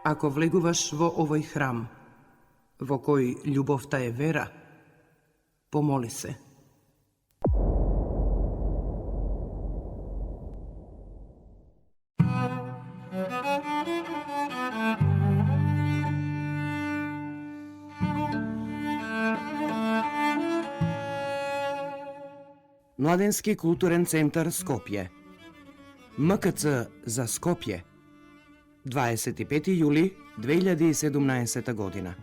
Ако влегуваш во овој храм, во кој љубовта е вера, помоли се. Младенски културен центар Скопје. МКЦ за Скопје. 25 јули 2017 година.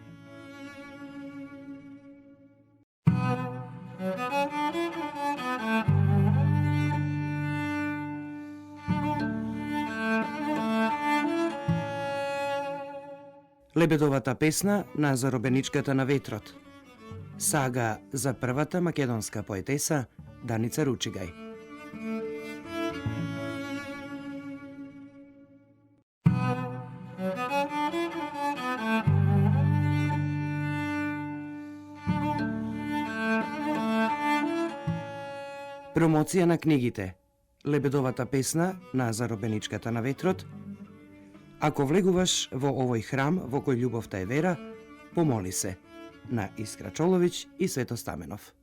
Лебедовата песна на заробеничката на ветрот. Сага за првата македонска поетеса Даница Ручигај. Промоција на книгите. Лебедовата песна на заробеничката на ветрот. Ако влегуваш во овој храм во кој љубовта е вера, помоли се. На Искра Чоловиќ и Свето Стаменов.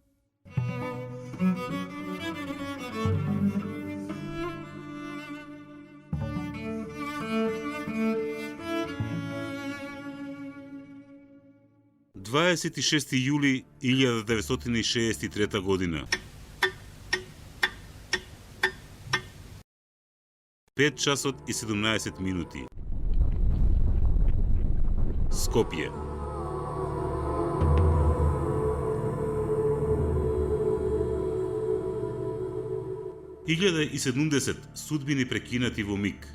Дваесет и шести јули 1963 година. 5 часот и 17 минути. Скопје. и 1070 судбини прекинати во миг.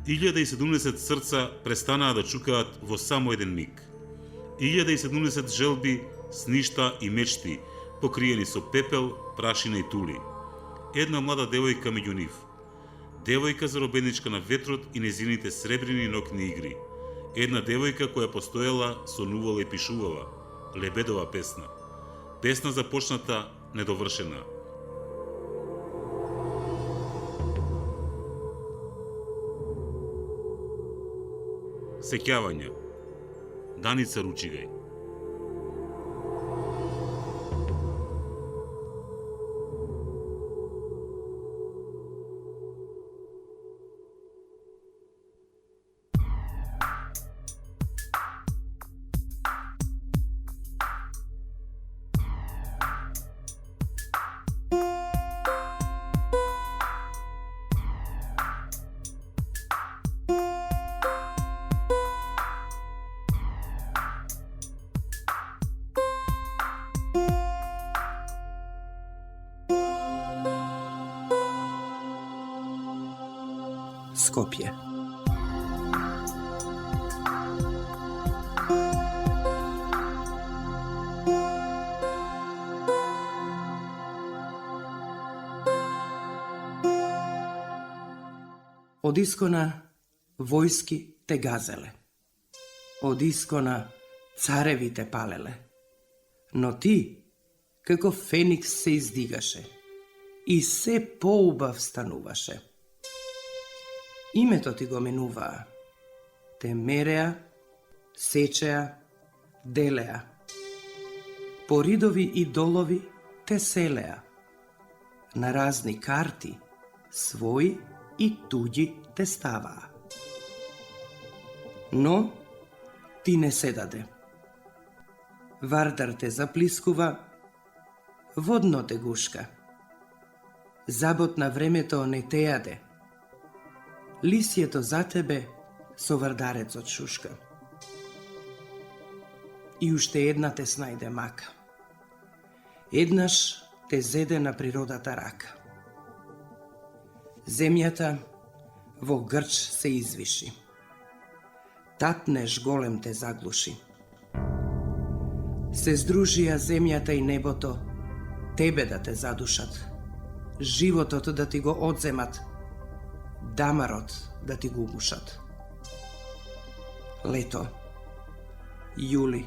1070 срца престанаа да чукаат во само еден миг. 1070 желби, сништа и мечти, покриени со пепел, прашина и тули. Една млада девојка меѓу нив. Девојка заробеничка на ветрот и незините сребрени нокни игри. Една девојка која постоела, сонувала и пишувала. Лебедова песна. Песна започната, недовршена. Сеќавања. Даница Ручигај. Скопје. Од искона војски те газеле, од искона цареви те палеле, но ти, како феникс се издигаше и се поубав стануваше. Името ти го минуваа, те мереа, сечеа, делеа. По ридови и долови те селеа. На разни карти, своји и туѓи те ставаа. Но ти не се даде. Вардар те заплискува, водно те гушка. Забот на времето не те јаде. Лисјето за тебе со вардарецот шушка. И уште една те снајде мака. Еднаш те зеде на природата рака. Земјата во грч се извиши. Татнеш голем те заглуши. Се здружија земјата и небото, тебе да те задушат. Животот да ти го одземат, дамарот да ти го ugушат. Лето, јули,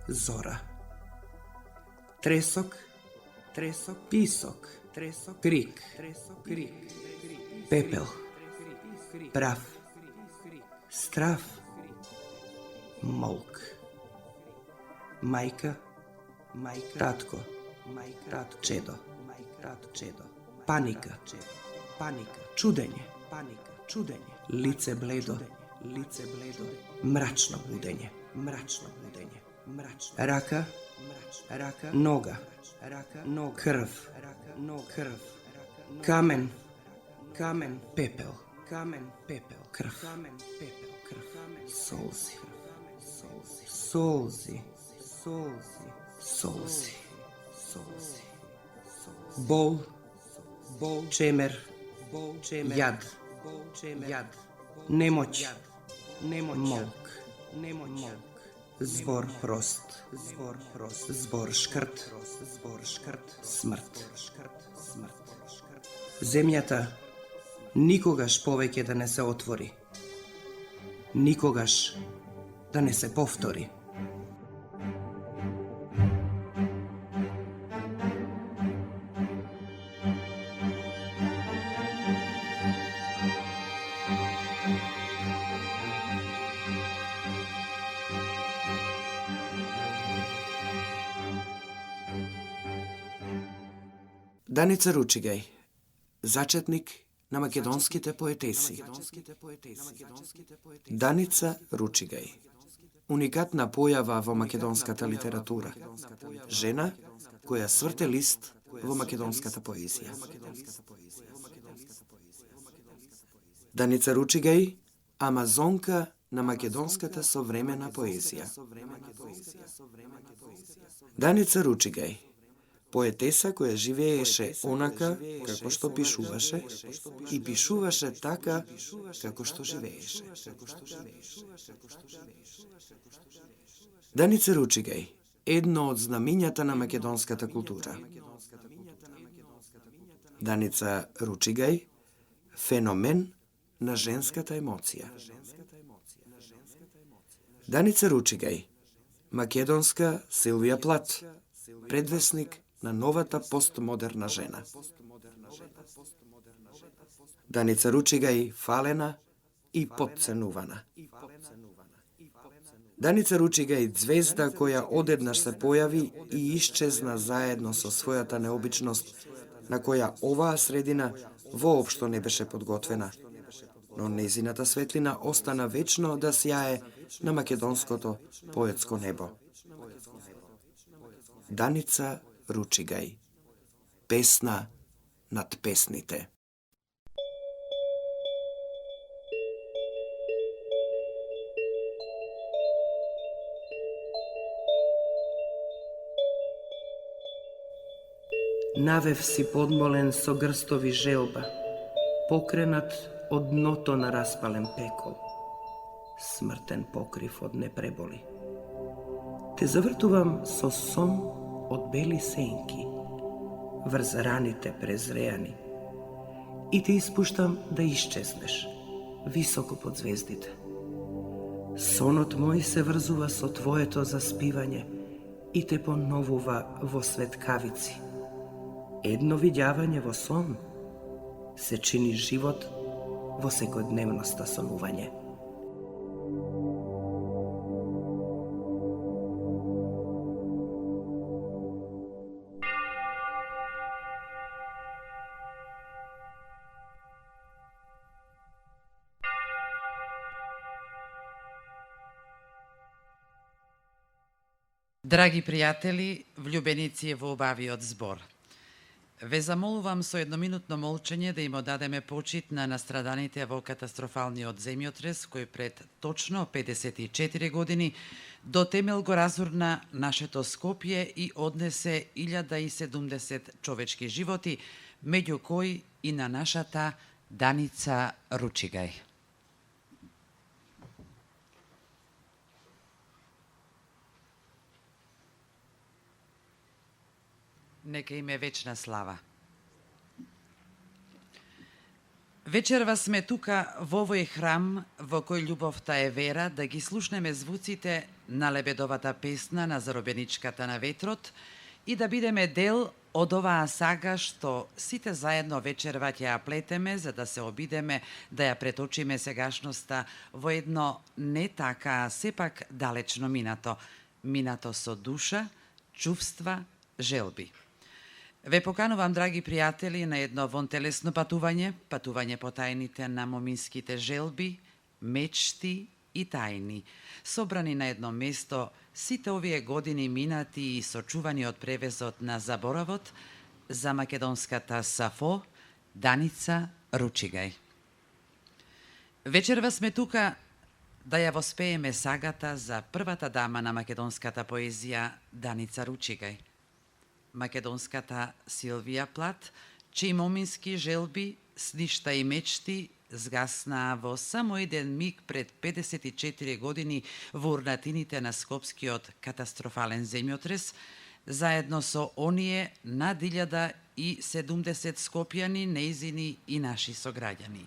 зора. Тресок, писок, крик, пепел, прав, Страв, молк. Мајка, татко, чедо, паника, чудење, лице бледо, мрачно будење, рака, нога, крв, камен, пепел, крв, солзи, бол, чемер, јад, немоќ, молк, збор прост, збор шкрт, смрт. Земјата никогаш повеќе да не се отвори, никогаш да не се повтори. Даница Ручигај, зачетник на македонските поетеси. Даница Ручигај, уникатна појава во македонската литература. Жена која сврте лист во македонската поезија. Даница Ручигај, амазонка на македонската современа поезија. Даница Ручигај, поетеса која живееше онака како што пишуваше и пишуваше така како што живееше. Даница Ручигај, едно од знамињата на македонската култура. Даница Ручигај, феномен на женската емоција. Даница Ручигај, македонска Силвија Плат, предвесник на новата постмодерна жена. Даница Ручигај, фалена и потценувана. Даница Ручигај, звезда која одеднаш се појави и исчезна заедно со својата необичност, на која оваа средина воопшто не беше подготвена, но нејзината светлина остана вечно да сјае на македонското поетско небо. Даница Ручигај, песна над песните. Навев си подмолен со грстови желба, покренат од дното на распален пекол, смртен покрив од непреболи. Те завртувам со сон од бели сенки, врз раните презреани, и те испуштам да исчезнеш, високо под звездите. Сонот мој се врзува со твоето заспивање и те поновува во светкавици. Едно видјавање во сон се чини живот во секојдневноста сонување. Драги пријатели, влюбеници во убавиот збор, ве замолувам со едноминутно молчење да им одадеме почит на настраданите во катастрофалниот земјотрес кој пред точно 54 години до темел го разурна нашето Скопје и однесе 1070 човечки животи, меѓу кои и на нашата Даница Ручигај. Нека им е вечна слава. Вечерва сме тука во овој храм во кој љубовта е вера да ги слушнеме звуците на лебедовата песна на заробеничката на ветрот и да бидеме дел од оваа сага што сите заедно вечерва ќе ја плетеме за да се обидеме да ја преточиме сегашноста во едно не така, сепак далечно минато. Минато со душа, чувства, желби. Ве поканувам, драги пријатели, на едно вонтелесно патување, патување по тајните на моминските желби, мечти и тајни, собрани на едно место сите овие години минати и сочувани од превезот на заборавот за македонската Сафо, Даница Ручигај. Вечерва сме тука да ја воспееме сагата за првата дама на македонската поезија Даница Ручигај. Македонската Силвија Плат, чии момински желби, сништа и мечти згаснаа во само еден миг пред 54 години во урнатините на Скопскиот катастрофален земјотрес, заедно со оние над 1070 скопјани, неизини и наши сограѓани.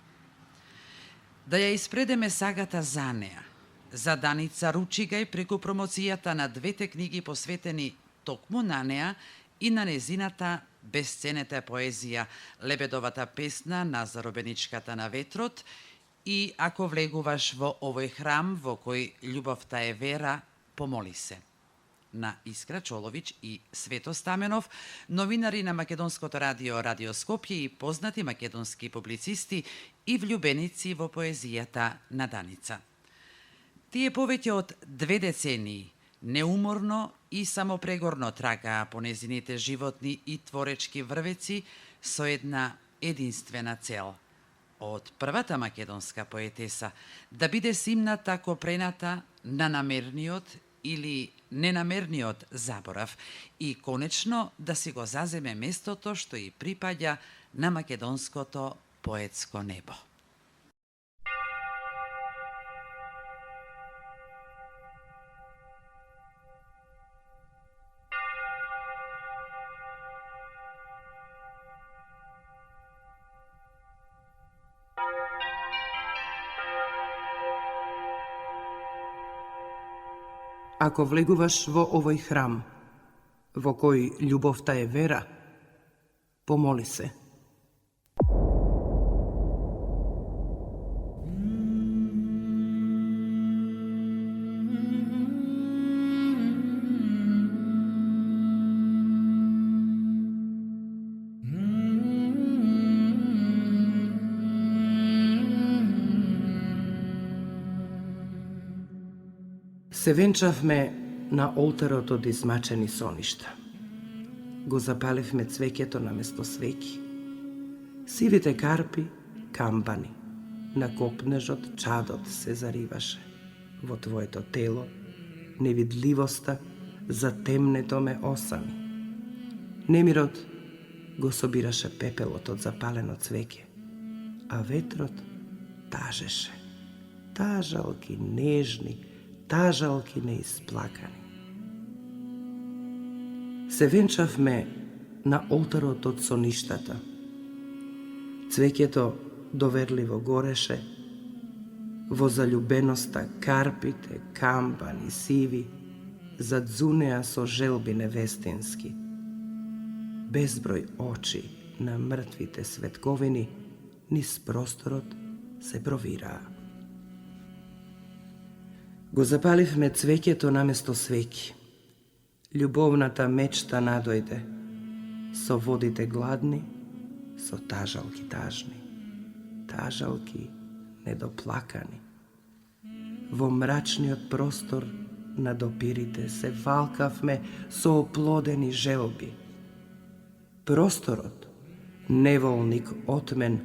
Да ја испредеме сагата за неа, за Даница Ручигај, преку промоцијата на двете книги посветени токму на неа и на незината бесценета поезија Лебедовата песна на заробеничката на ветрот и Ако влегуваш во овој храм во кој љубовта е вера, помоли се, на Искра Чолович и Свето Стаменов, новинари на Македонското радио Радио Скопје и познати македонски публицисти и влюбеници во поезијата на Даница. Тие повеќе од 2 децении неуморно и самопрегорно трагаа по незините животни и творечки врвеци со една единствена цел. Од првата македонска поетеса да биде симната копрената на намерниот или ненамерниот заборав и конечно да си го заземе местото што и припаѓа на македонското поетско небо. Ако влегуваш во овој храм, во кој љубовта е вера, помоли се. Се венчавме на олтарот од измачени соништа. Го запаливме цвеќето на место свеќи. Сивите карпи, камбани, на копнежот чадот се зариваше. Во твоето тело, невидливоста затемнето ме осами. Немирот го собираше пепелот од запалено цвеќе, а ветрот тажеше. Тажалки нежни, тажалки неисплакани. Се венчавме на олтарот од соништата. Цвеќето доверливо гореше, во заљубеноста карпите, камбани, сиви, задзунеа со желби невестински. Безброј очи на мртвите светковини низ просторот се провираа. Го запаливме цвеќето наместо свеќи. Љубовната мечта надојде, со водите гладни, со тажалки тажни, тажалки недоплакани. Во мрачниот простор на допирите се валкавме со оплодени желби. Просторот, неволник отмен,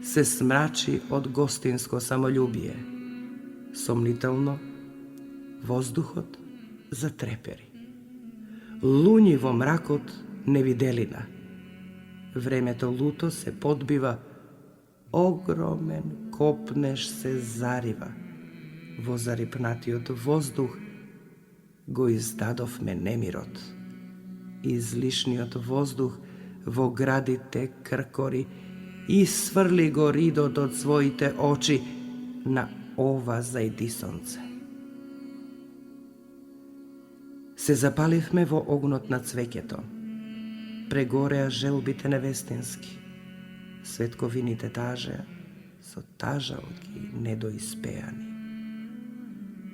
се смрачи од гостинско самољубие. Сомнително, воздухот затрепери. Луњи во мракот невиделина. Времето луто се подбива, огромен копнеш се зарива. Во зарипнатиот воздух го издадовме немирот. Излишниот воздух во градите кркори и сврли го ридот од своите очи на ова зајди сонце. Се запаливме во огнот на цвеќето. прегореа желбите невестински. Светковините тажеа, со тажалки недоиспеани.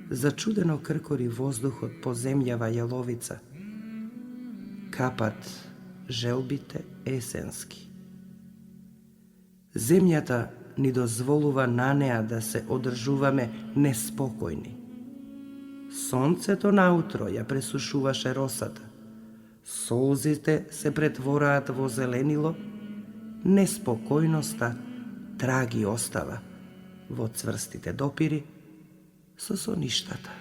Зачудено кркори воздухот по земјава јаловица. Капат желбите есенски. Земјата ни дозволува на неа да се одржуваме неспокојни. Сонцето наутро ја пресушуваше росата. Солзите се претвораат во зеленило, неспокојноста траги остава во цврстите допири со соништата.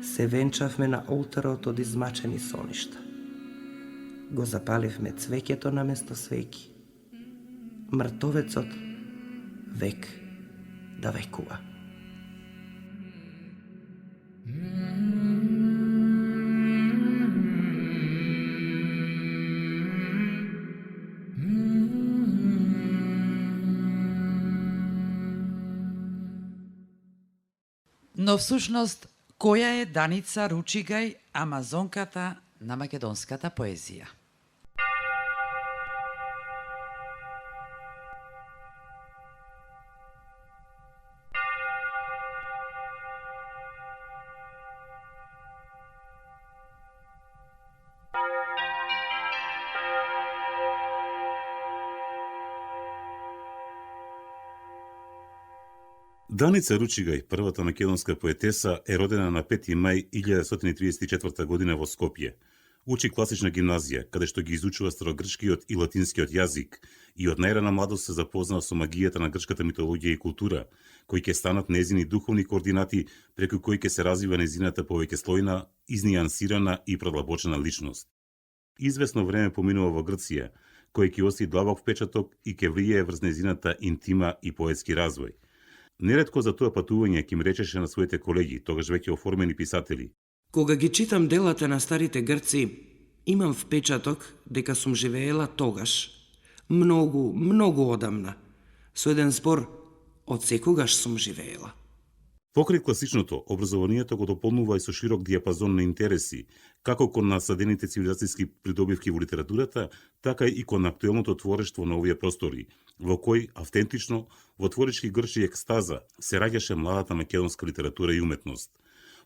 Се венчавме на олтарот од измачени соништа. Го запаливме цвеќето наместо свеќи. Мртовецот век да векува. Но всушност, која е Даница Ручигај, амазонката на македонската поезија? Даница Ручигај, првата македонска поетеса, е родена на 5 мај 1934 година во Скопје. Учи класична гимназија, каде што ги изучува старогрчкиот и латинскиот јазик, и од најрана младост се запознал со магијата на грчката митологија и култура, кои ќе станат незини духовни координати, преку кои ќе се развива незината повеќе слојна, изнијансирана и продлабочена личност. Извесно време поминува во Грција, кој ќе остави длабок впечаток и ќе влијае врз незината интима и поетски развој. Неретко за тоа патување ќе им речеше на своите колеги, тогаш веќе оформени писатели: Кога ги читам делата на старите грци, имам впечаток дека сум живеела тогаш, многу одамна. Со еден збор, од секогаш сум живеела. Покрај класичното, образованието го дополнува и со широк диапазон на интереси, како кон насадените цивилизацијски придобивки во литературата, така и кон актуелното творештво на овие простори, во кој, автентично, во творички грчи екстаза, се раѓаше младата македонска литература и уметност.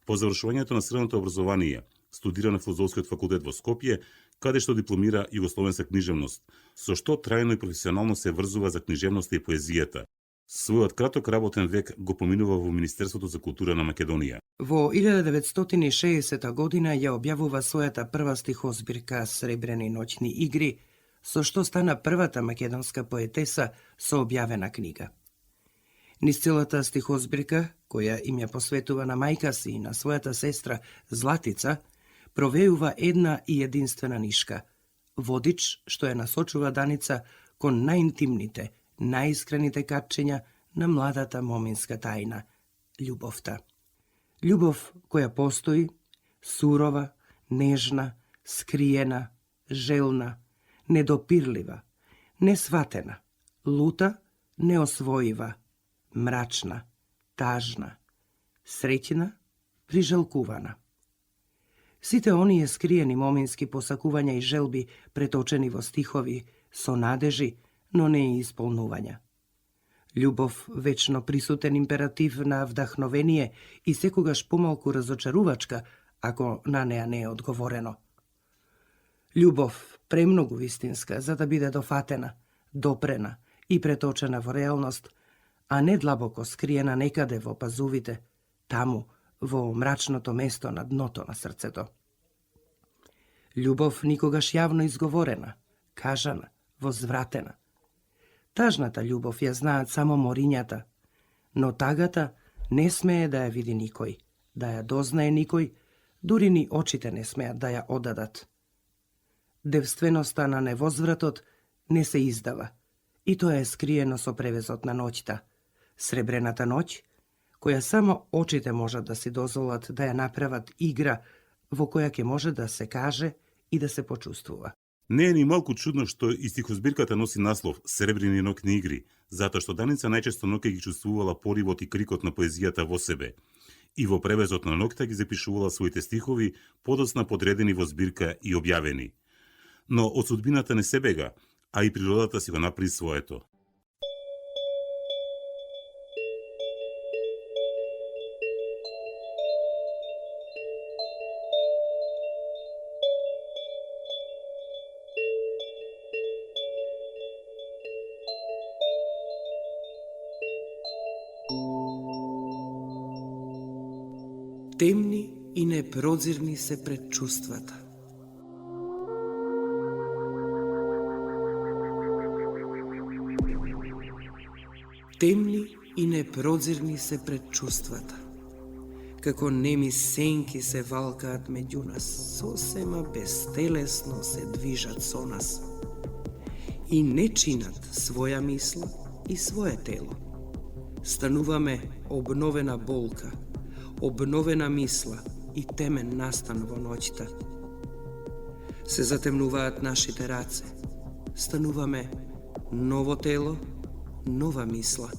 По завршувањето на средното образование, студира на Филозофскиот факултет во Скопје, каде што дипломира југословенска книжевност, со што трајно и професионално се врзува за книжевноста и поезијата. Својот краток работен век го поминува во Министерството за култура на Македонија. Во 1960 година ја објавува својата прва стихозбирка Сребрени ноќни игри, со што стана првата македонска поетеса со објавена книга. Низ целата стихозбирка, која им ја посветува на мајка си и на својата сестра Златица, провеува една и единствена нишка, водич што ја насочува Даница кон најинтимните, најискрените качења на младата моминска тајна – љубовта. Љубов која постои, сурова, нежна, скриена, желна, недопирлива, несватена, лута, неосвоива, мрачна, тажна, среќна, прижалкувана. Сите оние скриени момински посакувања и желби преточени во стихови со надежи, но не и исполнувања. Љубов, вечно присутен императив на вдахновение и секогаш помалку разочарувачка, ако на неа не е одговорено. Љубов, премногу вистинска, за да биде дофатена, допрена и преточена во реалност, а не длабоко скриена некаде во пазувите, таму, во мрачното место на дното на срцето. Љубов никогаш јавно изговорена, кажана, возвратена. Тажната љубов ја знаат само морињата, но тагата не смее да ја види никој, да ја дознае никој, дури ни очите не смеат да ја одадат. Девственоста на невозвратот не се издава, и тоа е скриено со превезот на ноќта, сребрената ноќ, која само очите можат да си дозволат да ја направат игра во која ќе може да се каже и да се почувствува. Не е ни малку чудно што и стихозбирката носи наслов Сребрени ноќни игри, затоа што Даница најчесто ноќе ги чувствувала поривот и крикот на поезијата во себе. и во превезот на ноќта ги запишувала своите стихови, подоцна подредени во збирка и објавени. Но од судбината не се бега, а и природата си го направи своето. Темни и непрозирни се предчувствата. Темни и непрозирни се предчувствата. Како неми сенки се валкаат меѓу нас, сосема безтелесно се движат со нас. И не чинат своја мисла и свое тело. Стануваме обновена болка, обновена мисла и темен настан во ноќта. Се затемнуваат нашите раце. Стануваме ново тело, нова мисла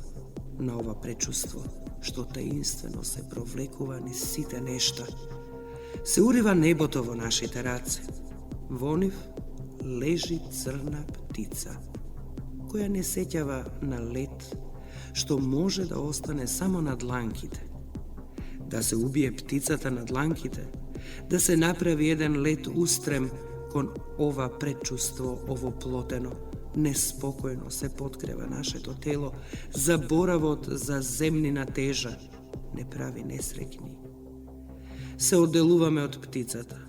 на ова пречувство, што таинствено се провлекува низ сите нешта. Се урива небото во нашите раце. Во нив лежи црна птица, која не сеќава на лет, што може да остане само на дланките. Да се убие птицата на дланките, да се направи еден лет устрем кон ова предчувство овоплотено, неспокојно се подкрева нашето тело, заборавот за земнина тежа не прави несреќни. Се одделуваме од птицата,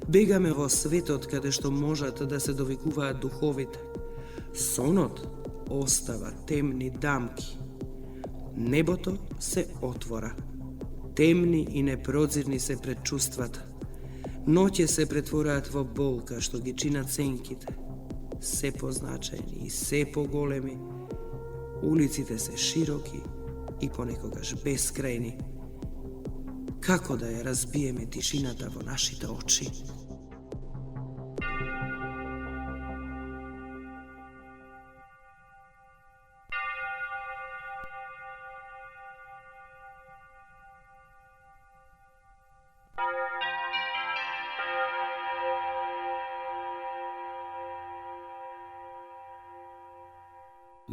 бегаме во светот каде што можат да се довикуваат духовите. Сонот остава темни дамки. Небото се отвора. Темни и непрозирни се предчувствата. Ноќе се претвораат во болка што ги чинат сенките. Се позначајни и се поголеми. Улиците се широки и понекогаш бескрајни. Како да ја разбиеме тишината во нашите очи?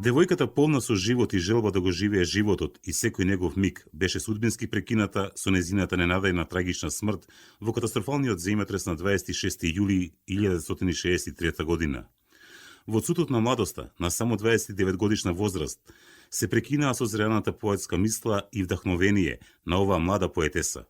Девојката полна со живот и желба да го живее животот и секој негов миг беше судбински прекината со незината ненадејна трагична смрт во катастрофалниот земјотрес на 26 јули 1963 година. Во цутот на младоста, на само 29 годишна возраст, се прекинаа созреаната поетска мисла и вдахновение на оваа млада поетеса.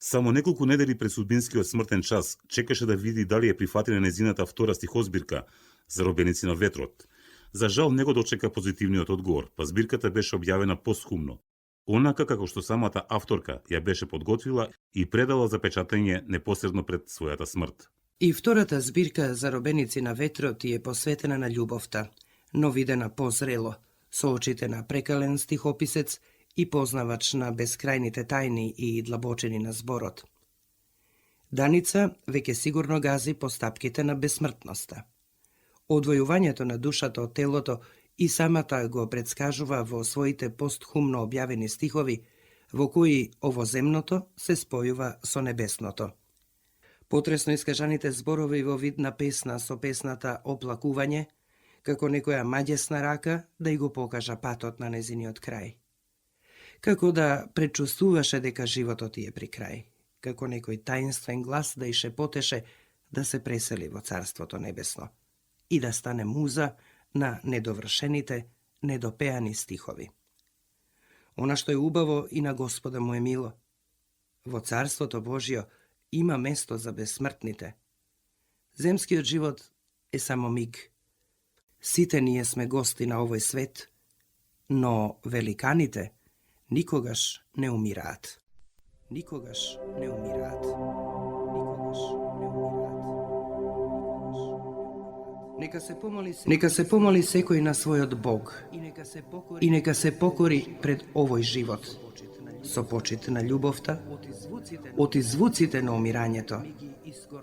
Само неколку недели пред судбинскиот смртен час чекаше да види дали е прифатена незината втора стихозбирка Заробеници на ветрот. За жал не го дочека позитивниот одговор, па збирката беше објавена постхумно, онака како што самата авторка ја беше подготвила и предала за печатење непосредно пред својата смрт. И втората збирка Заробеници на ветрот е посветена на љубовта, но видена позрело, со очите на прекален стихописец и познавач на бескрајните тајни и длабочини на зборот. Даница веќе сигурно гази по стапките на бесмртноста. Одвојувањето на душата од телото и самата го предскажува во своите постхумно објавени стихови, во кои овоземното се спојува со небесното. Потресно искажаните зборови во вид на песна со песната оплакување, како некоја маѓесна рака да и го покажа патот на незиниот крај. Како да предчувствуваше дека животот е при крај, како некој таинствен глас да и шепотеше да се пресели во Царството небесно и да стане муза на недовршените, недопеани стихови. Она што е убаво и на Господа му е мило. Во Царството Божјо има место за бесмртните. Земскиот живот е само миг. Сите ние сме гости на овој свет, но великаните никогаш не умираат. Никогаш не умираат. Никогаш не умираат. Нека се помоли секој на својот Бог и нека се покори пред овој живот со почит на љубовта, од звуците на умирањето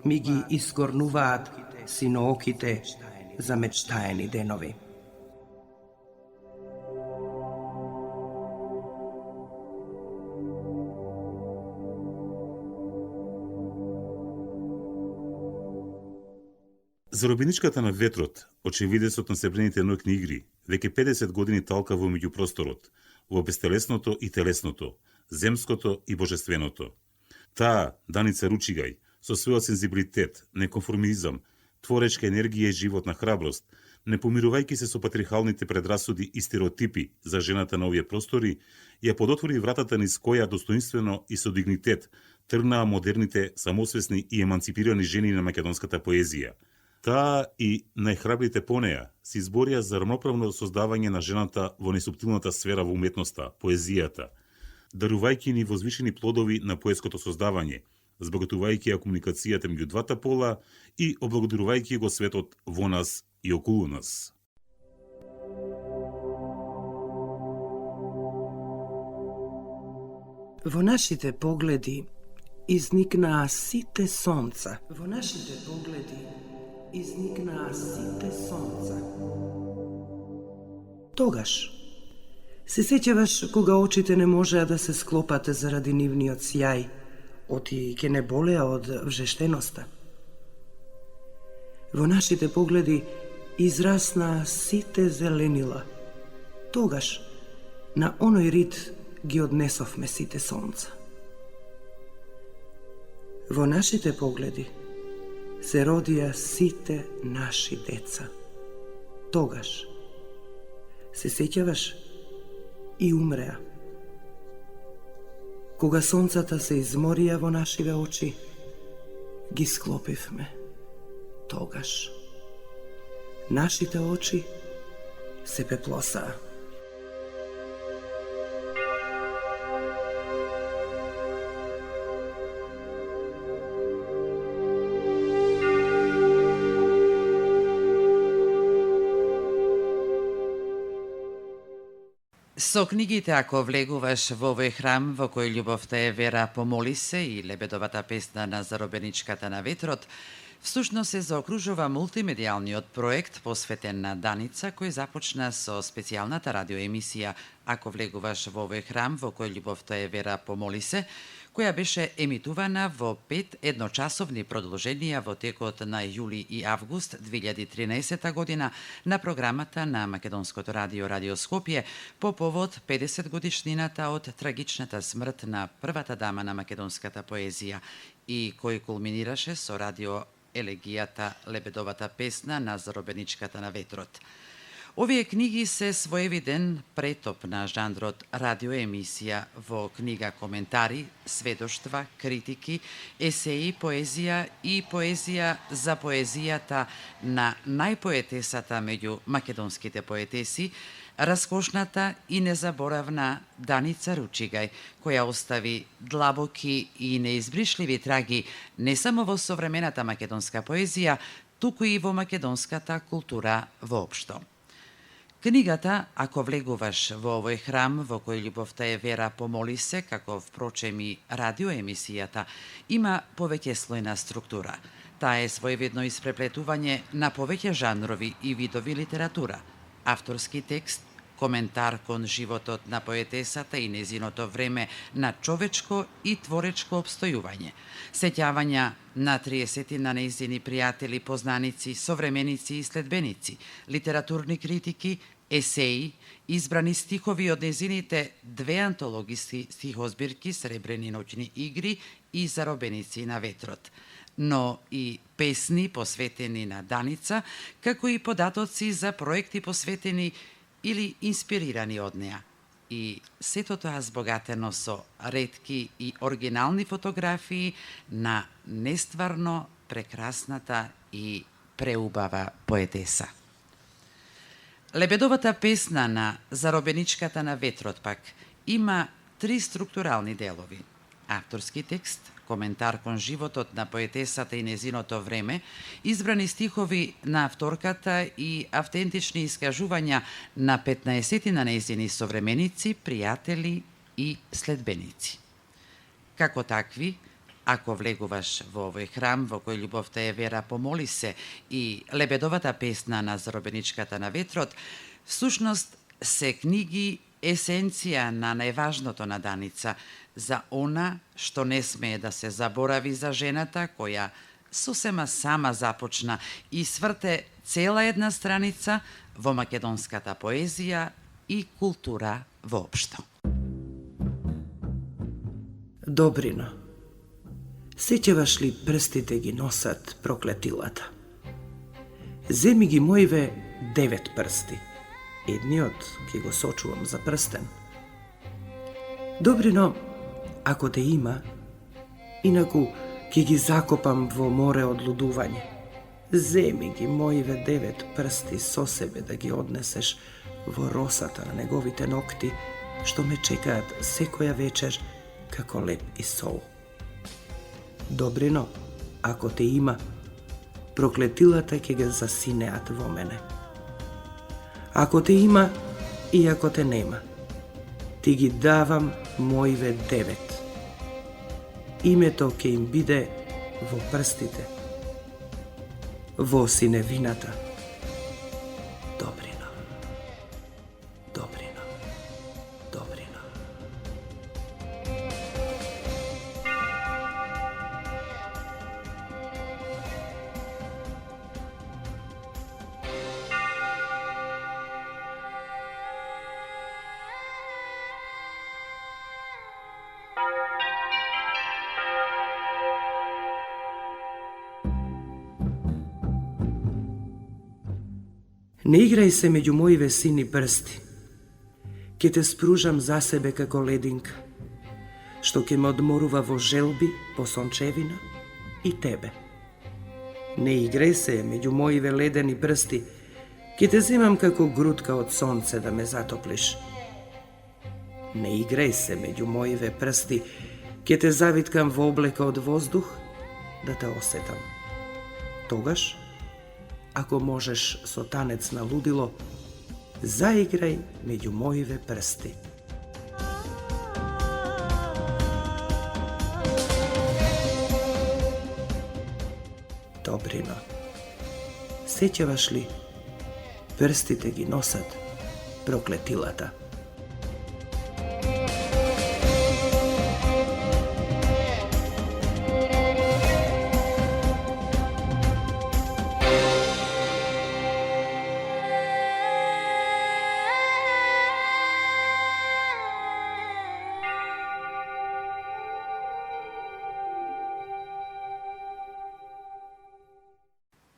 ми ги искорнуваат синооките за мечтаени денови. Заробеничката на ветрот, очевидецот на Сребрените ноќни игри, веќе 50 години талка во меѓупросторот, во бестелесното и телесното, земското и божественото. Таа, Даница Ручигај, со својот сензибилитет, неконформизам, творечка енергија и животна храброст, не помирувајќи се со патрихалните предрасуди и стереотипи за жената на овие простори, ја подотвори вратата низ која достоинствено и со дигнитет тргнаа модерните, самосвесни и еманципирани жени на македонската поезија. Таа и најхрабрите по неа се изборија за рамноправно создавање на жената во несуптилната сфера во уметноста, поезијата, дарувајќи ни возвишени плодови на поетското создавање, збогатувајќи ја комуникацијата меѓу двата пола и облагодарувајќи го светот во нас и околу нас. Во нашите погледи изникнаа сите сонца. Во нашите погледи изникнаа сите сонца. Тогаш се сеќаваш кога очите не можеа да се склопат заради нивниот сјај, оти ќе не болеа од вжештеноста. Во нашите погледи израснаа сите зеленила. Тогаш на оној рид ги однесовме сите сонца. Во нашите погледи се родија сите наши деца. Тогаш се сеќаваш и умреа. Кога сонцата се изморија во нашиве очи, ги склопивме. Тогаш нашите очи се пеплосаа. Со книгите ако влегуваш во овој храм во кој љубовта е вера, помоли се и лебедовата песна на заробеничката на ветрот, всушност се заокружува мултимедијалниот проект посветен на Даница, кој започна со специјалната радиоемисија Ако влегуваш во овој храм во кој љубовта е вера, помоли се, која беше емитувана во 5 едночасовни продолженија во текот на јули и август 2013 година на програмата на Македонското радио Радио Скопје по повод 50 годишнината од трагичната смрт на првата дама на македонската поезија и кој кулминираше со радио елегијата Лебедовата песна на заробеничката на ветрот. Овие книги се своевиден претоп на жанрот радиоемисија во книга коментари, сведоштва, критики, есеи, поезија и поезија за поезијата на најпоетесата меѓу македонските поетеси, раскошната и незаборавна Даница Ручигај, која остави длабоки и неизбришливи траги не само во современата македонска поезија, туку и во македонската култура воопшто. Книгата Ако влегуваш во овој храм во кој љубовта е вера, помоли се, како впрочем и радиоемисијата, има повеќеслојна структура. Таа е своевидно испреплетување на повеќе жанрови и видови литература, авторски текст, коментар кон животот на поетесата и незиното време на човечко и творечко обстојување, сеќавања на 30 на нејзини пријатели, познаници, современици и следбеници, литературни критики, есеи, избрани стихови од незините 2 антологиски стихозбирки Сребрени ноќни игри и Заробеници на ветрот, но и песни посветени на Даница, како и податоци за проекти посветени или инспирирани од неа. И сето тоа збогатено со ретки и оригинални фотографии на нестварно прекрасната и преубава поетеса. Лебедовата песна на Заробеничката на ветрот пак има 3 структурални делови. Авторски текст, коментар кон животот на поетесата и незиното време, избрани стихови на авторката и автентични искажувања на 15 на нејзини современици, пријатели и следбеници. Како такви, Ако влегуваш во овој храм во кој љубовта е вера, помоли се и Лебедовата песна на Заробеничката на ветрот, всушност се книги есенција на најважното на Даница, за она што не смее да се заборави за жената која сосема сама започна и сврте цела една страница во македонската поезија и култура воопшто. Добрино, сеќаваш ли прстите ги носат проклетилата? Земи ги моиве 9 прсти. Едниот ќе го сочувам за прстен. Добрино, ако те има, инаку ќе ги закопам во море од лудување. Земи ги моиве 9 прсти со себе да ги однесеш во росата на неговите ногти, што ме чекаат секоја вечер како леп и сол. Добрино, ако те има, проклетилата ќе ги засинеат во мене. Ако те има и ако те нема, ти ги давам моиве 9. Името ќе им биде во прстите, во синевината. Добрино, Добрино, Добрино. Не играј се меѓу моиве сини прсти. Ке те спружам за себе како лединка, што ке ме одморува во желби, по сончевина и тебе. Не играј се меѓу моиве ледени прсти, ке те земам како грудка од сонце да ме затоплиш. Не играј се меѓу моиве прсти, ке те завиткам во облека од воздух да те осетам. Тогаш, ако можеш со танец на лудило, заиграј меѓу моиве прсти. Добрино, сеќаваш ли, прстите ги носат проклетилата.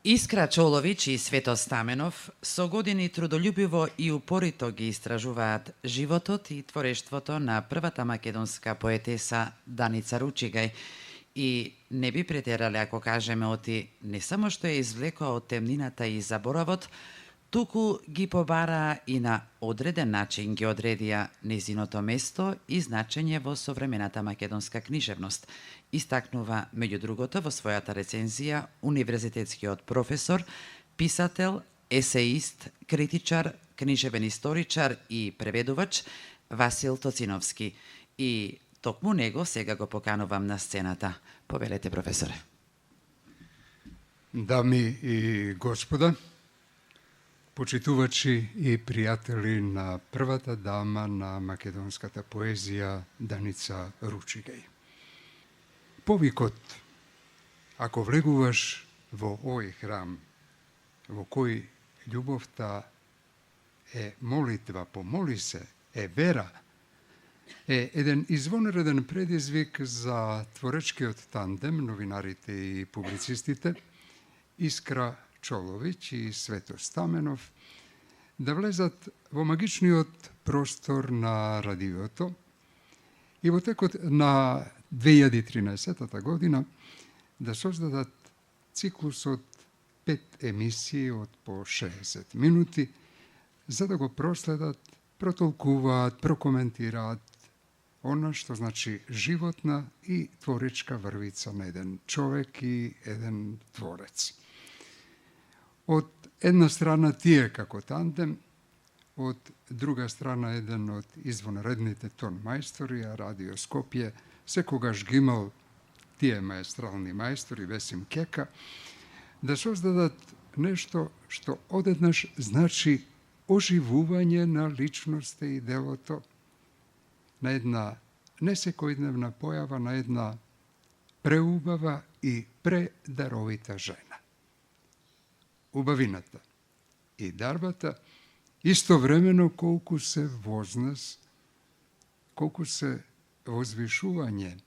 Искра Чолович и Свето Стаменов со години трудолюбиво и упорито ги истражуваат животот и творештвото на првата македонска поетеса Даница Ручигај и не би претерале ако кажеме оти не само што ја извлекоа од темнината и заборавот, туку ги побараа и на одреден начин ги одредија незиното место и значење во современата македонска книжевност, истакнува меѓу другото во својата рецензија универзитетскиот професор, писател, есеист, критичар, книжевен историчар и преведувач Васил Тоциновски. И токму него сега го поканувам на сцената. Повелете, професоре. Дами и господа, почитувачи и пријатели на првата дама на македонската поезија Даница Ручигај. Повикот, ако влегуваш во овој храм, во кој љубовта е молитва, помоли се, е вера, е еден извонреден предизвик за творечкиот тандем, новинарите и публицистите, Искра Чолович и Свето Стаменов, да влезат во магичниот простор на радиото и во текот на 2013 година да создадат циклусот 5 емисии од по 60 минути, за да го проследат, протолкуваат, прокоментираат она што значи животна и творечка врвица на еден човек и еден творец. Од една страна тие како тандем, од друга страна еден од извонредните тон мајстори, а Радио Скопје секогаш ги имал тие маестрални мајстори, Весим Кека, да создадат нешто што одеднаш значи оживување на личноста и делото, на една несекојдневна појава, на една preubava i predarovita žena. Убавината и дарбата истовремено колку се вознес, колку се возвишување,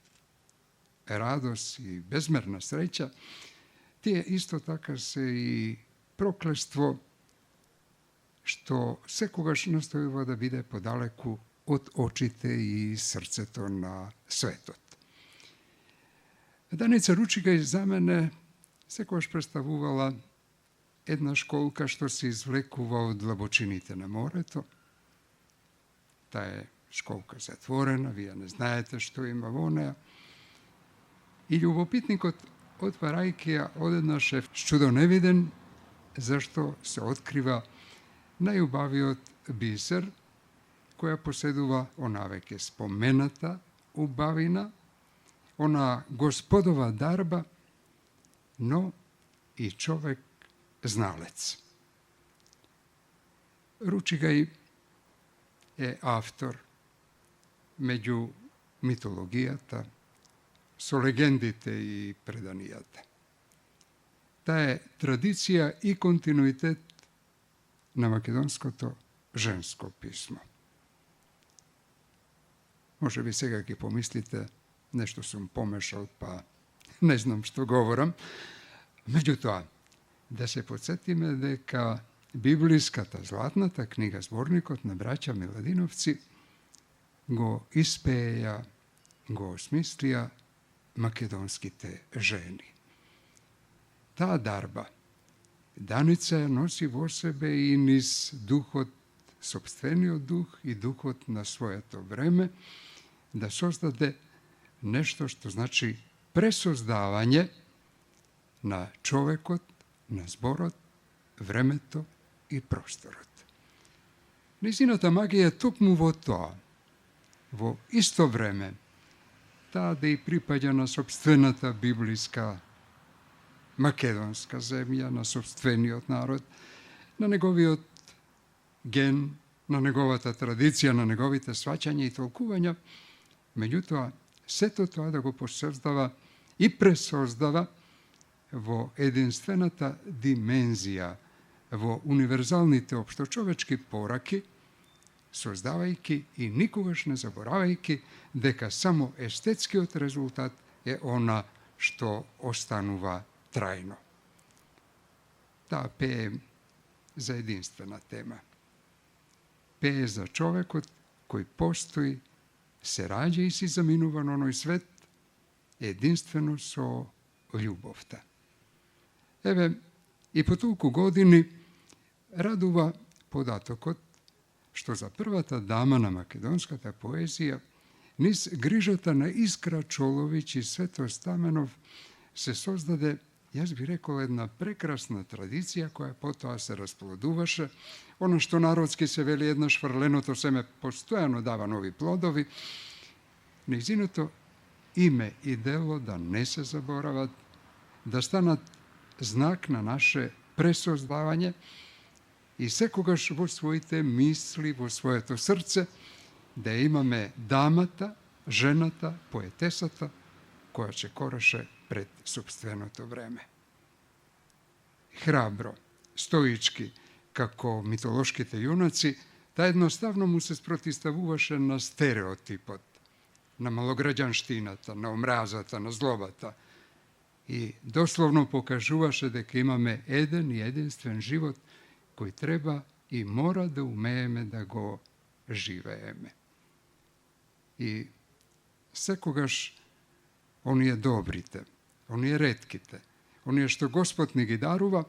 радост и безмерна среќа, тие исто така се и проклество што секогаш настојува да биде подалеку од очите и срцето на светот. Даница Ручигај за мене секогаш представувала една школка што се извлекува од длабочините на морето. Таа е школка затворена, вие не знаете што има во неа. И љубопитникот, отварајќи ја, одеднаш е чудо невиден, зашто се открива најубавиот бисер, која поседува она веќе спомената убавина, она господова дарба, но и човек зналец. Ручигај е автор меѓу митологијата, со легендите и преданијата. Таа е традиција и континуитет на македонското женско писмо. Може би сега ќе помислите, нешто сум помешал, па не знам што говорам. Меѓутоа, да се подсетиме дека библиската златната книга Зборникот на браќа Миладиновци го испеја, го осмислија македонските жени. Таа дарба, Даница ја носи во себе и низ духот, сопствениот дух и духот на своето време, да создаде нешто што значи пресоздавање на човекот, на зборот, времето и просторот. Низината магија е токму во тоа, во исто време, таа да и припаѓа на сопствената библиска македонска земја, на сопствениот народ, на неговиот ген, на неговата традиција, на неговите сваќања и толкувања, меѓутоа, сето тоа да го посоздава и пресоздава во единствената димензија, во универзалните општочовечки пораки, создавајќи и никогаш не заборавајќи дека само естетскиот резултат е она што останува трајно. Таа пее за единствена тема. Пее за човекот кој постои, се раѓа и си заминува на оној свет единствено со љубовта. Еве, и по толку години радува податокот што за првата дама на македонската поезија, низ грижата на Искра Чоловиќ и Свето Стаменов, се создаде, јас би рекол, една прекрасна традиција која потоа се расплодуваше. Оно што народски се вели еднаш фрленото семе постојано дава нови плодови. Нејзиното име и дело да не се заборават, да станат знак на наше пресоздавање и секогаш во своите мисли, во своето срце, да имаме дамата, жената, поетесата, која ќе кореше пред собственото време. Храбро, стоички, како митолошките јунаци, таа едноставно му се спротиставуваше на стереотипот, на малограѓанштината, на омразата, на злобата и дословно покажуваше дека имаме еден и единствен живот кој треба и мора да умееме да го живееме. И секогаш оние добрите, оние ретките, оние што Господ ни ги дарува,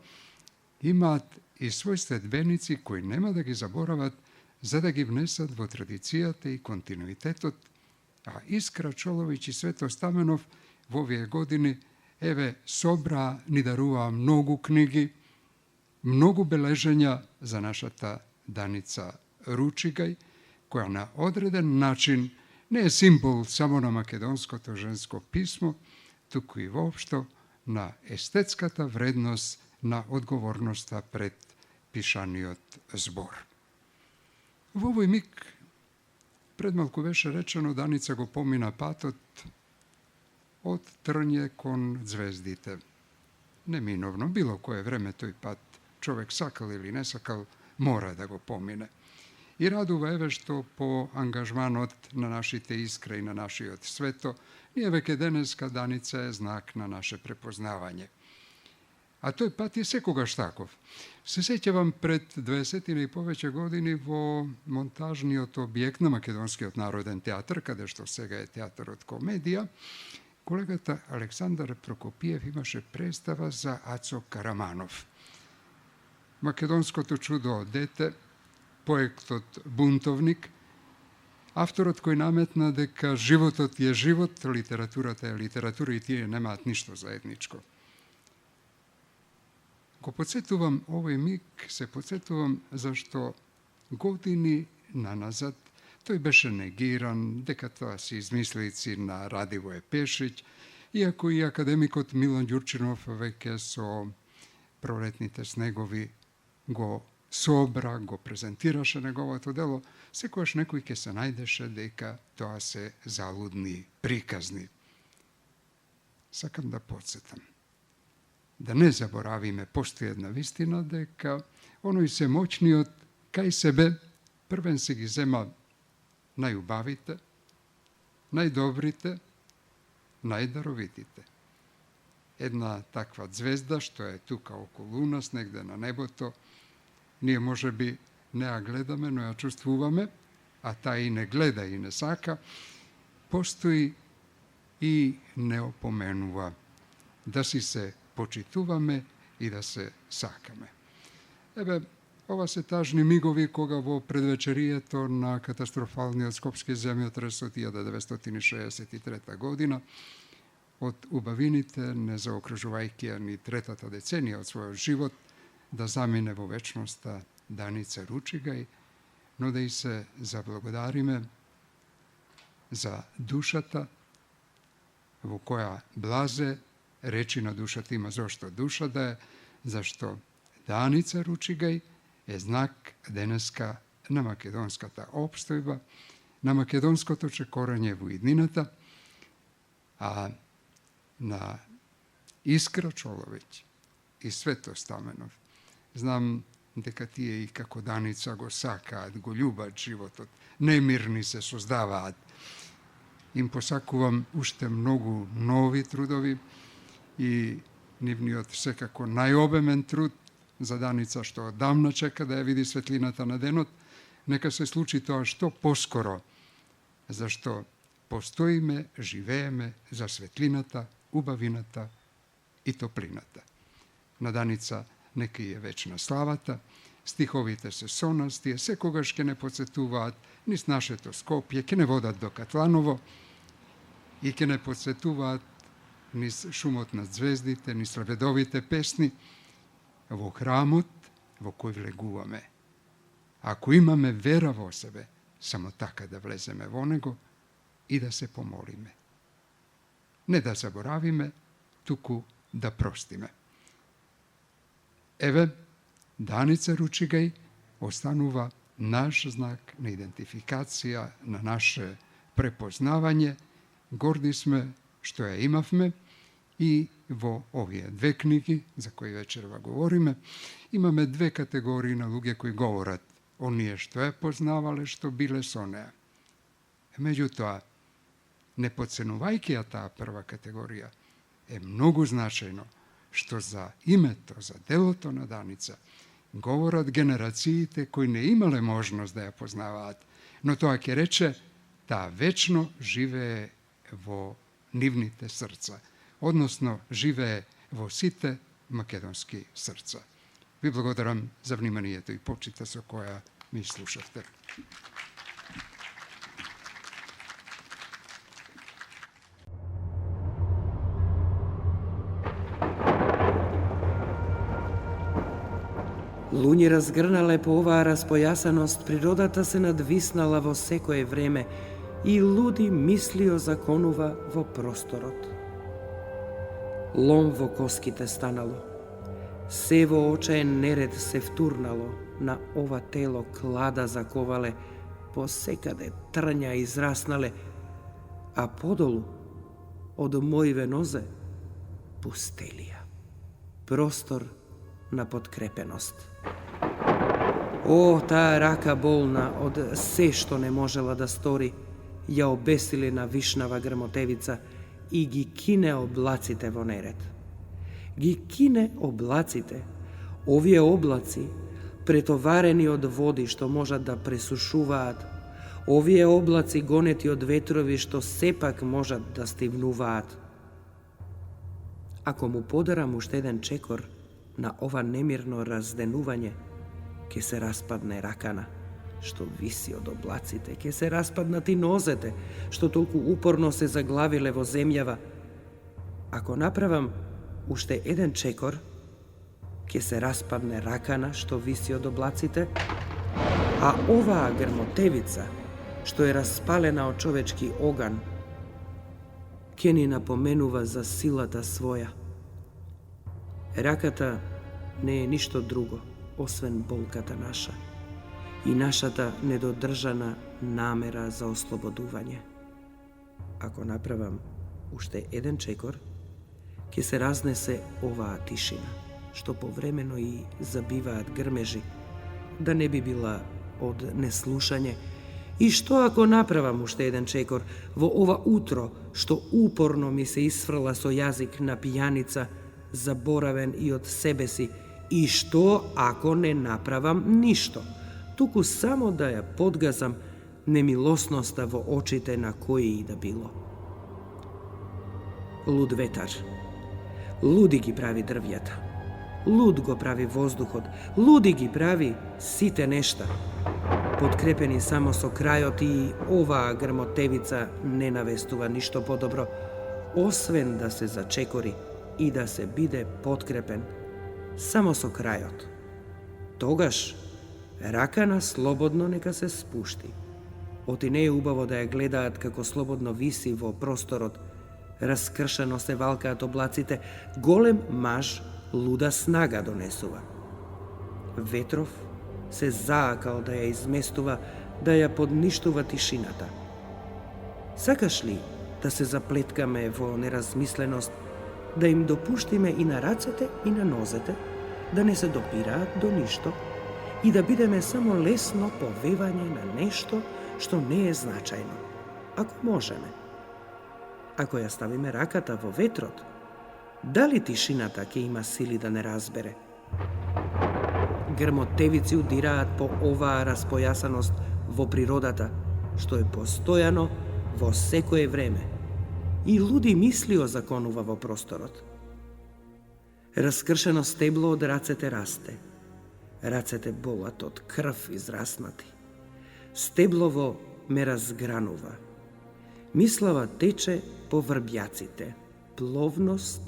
имаат и свој следбеници кои нема да ги заборават за да ги внесат во традицијата и континуитетот, а Искра Чоловиќ и Свето Стаменов во овие години, еве, собраа, ни даруваа многу книги, многу бележења за нашата Даница Ручигај, која на одреден начин не е символ само на македонското женско писмо, туку и воопшто на естетската вредност на одговорноста пред пишаниот збор. Во овој миг, пред малку беше речено, Даница го помина патот od trnje kon zvezdite. Neminovno, bilo koje vreme toj pat čovek sakal ili ne sakal, mora da go pomine. I raduva eve što po angažman od na našite iskre i na naši od sveto, nije veke deneska danica je znak na naše prepoznavanje. A to je pat je sekoga štakov. Se sećavam pred 20 i poveće godini vo montažni od objekt na Makedonski od Naroden teatr, kada što sega je teatr od komedija, kolegata Aleksandar Prokopijev imaše predstava za Aco Karamanov. Makedonsko to čudo dete, projektot Buntovnik, авторот кој наметна дека животот е живот, литературата е литература и тие немаат ништо заедничко. Го подсетувам овој миг, се подсетувам зашто години наназад тој беше негиран, дека тоа се измислици на Радивој Пешиќ, иако и академикот Милан Ѓурчинов веќе со пролетните снегови го собра, го презентираше неговото дело, секојаш некој ќе се најдеше дека тоа се залудни приказни. Сакам да подсетам. Да не заборавиме, постои една вистина дека оној се моćниот кај себе првен се ги зема најубавите, најдобрите, најдаровитите. Една таква звезда што е тука околу нас, негде на небото, ние може би не ја гледаме, но ја чувствуваме, а та и не гледа и не сака, постои и не опоменува да си се почитуваме и да се сакаме. Еве, ова се тажни мигови кога во предвечерието на катастрофалниот скопски земјотрес од 1963 година, од убавините, не заокружувајќи ја ни третата деценија од својот живот, да замине во вечноста Даница Ручигај, но да и се заблагодариме за душата во која блазе речи на душата има зошто душа да е, зашто Даница Ручигај е знак денеска на македонската опстојба, на македонското чекорање во иднината, а на Искра Чоловиќ и Свето Стаменов. Знам дека тие и како Даница го сакаат, го љубат животот, немирни се создаваат. Им посакувам уште многу нови трудови и нивниот секако најобемен труд за Даница што одамна чека да ја види светлината на денот, нека се случи тоа што поскоро, зашто постоиме, живееме за светлината, убавината и топлината. На Даница нека и е вечна славата, стиховите се со нас, тие секогаш ќе не подсетуваат низ нашето Скопје, ќе не водат до Катланово и ќе не подсетуваат низ шумот на звездите, низ лебедовите песни, во храмот во кој влегуваме. Ако имаме вера во себе, само така да влеземе во него и да се помолиме. Не да заборавиме, туку да простиме. Еве, Даница Ручигај останува наш знак на идентификација, на наше препознавање. Горди сме што ја имавме и во овие две книги, за кои вечерва говориме, имаме две категории на луѓе кои говорат оние што ја познавале, што биле со неа. Меѓутоа, не подценувајќи ја таа прва категорија, е многу значајно што за името, за делото на Даница, говорат генерациите кои не имале можност да ја познаваат, но тоа ќе рече, таа вечно живее во нивните срца, односно живее во сите македонски срца. Ви благодарам за вниманието и почита со која ми слушавте. Луѓе разгрнале по оваа распојасаност, природата се надвиснала во секое време и луди мисли озаконува во просторот. Лом во коските станало, се во очаен неред се втурнало, на ова тело клада заковале, посекаде трња израснале, а подолу Од моиве нозе пустелија. Простор на подкрепеност. О, таа рака болна од се што не можела да стори, ја обесили на вишнава грмотевица и ги кине облаците во неред. Ги кине облаците, овие облаци, претоварени од води што можат да пресушуваат, овие облаци гонети од ветрови што сепак можат да стивнуваат. Ако му подарам уште еден чекор на ова немирно разденување, ќе се распадне ракана, што виси од облаците, ќе се распаднат и нозете, што толку упорно се заглавиле во земјава. Ако направам уште еден чекор, ќе се распадне ракана, што виси од облаците, а оваа грмотевица, што е распалена од човечки оган, ќе ни напоменува за силата своја. Раката не е ништо друго, освен болката наша и нашата недодржана намера за ослободување. Ако направам уште еден чекор, ќе се разнесе оваа тишина, што повремено и забиваат грмежи, да не би била од неслушање. И што ако направам уште еден чекор во ова утро, што упорно ми се исфрла со јазик на пијаница, заборавен и од себе си, и што ако не направам ништо, туку само да ја подгазам немилосноста во очите на кој и да било. Луд ветар, луди ги прави дрвјата, луд го прави воздухот, луди ги прави сите нешта. Подкрепени само со крајот, и оваа грмотевица не навестува ништо подобро, освен да се зачекори и да се биде подкрепен само со крајот. Тогаш ракана слободно нека се спушти. Оти не е убаво да ја гледаат како слободно виси во просторот, раскршено се валкаат облаците, голем маж луда снага донесува. Ветров се заакал да ја изместува, да ја подништува тишината. Сакаш ли да се заплеткаме во неразмисленост, да им допуштиме и на рацете и на нозете, да не се допираат до ништо и да бидеме само лесно повевање на нешто што не е значајно, ако можеме? Ако ја ставиме раката во ветрот, дали тишината ќе има сили да не разбере? Грмотевици удираат по оваа распојасаност во природата, што е постојано во секое време, и луди мисли озаконува во просторот. Раскршено стебло од рацете расте. Рацете болат од крв израснати. Стеблово ме разгранува. Мислава тече по врбјаците. Пловност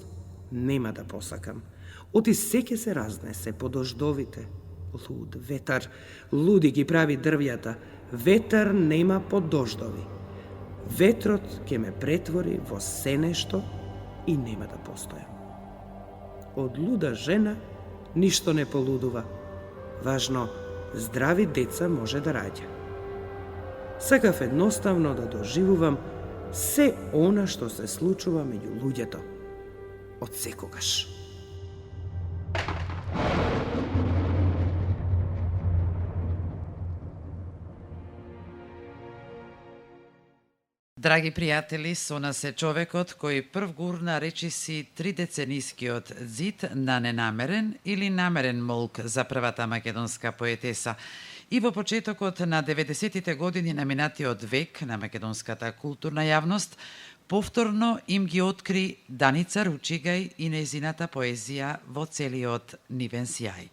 нема да посакам. Оти се ќе се разнесе по дождовите. Луд ветар, луди ги прави дрвјата. Ветар нема по дождови. Ветрот ќе ме претвори во се нешто и нема да постојам. Од луда жена ништо не полудува. Важно, здрави деца може да раѓа. Сакав едноставно да доживувам се она што се случува меѓу луѓето од секогаш. Драги пријатели, со нас е човекот кој прв гурна речиси 3-деценискиот зид на ненамерен или намерен молк за првата македонска поетеса и во почетокот на 90-тите години на минатиот век на македонската културна јавност повторно им ги откри Даница Ручигај и нејзината поезија во целиот нивен сјај.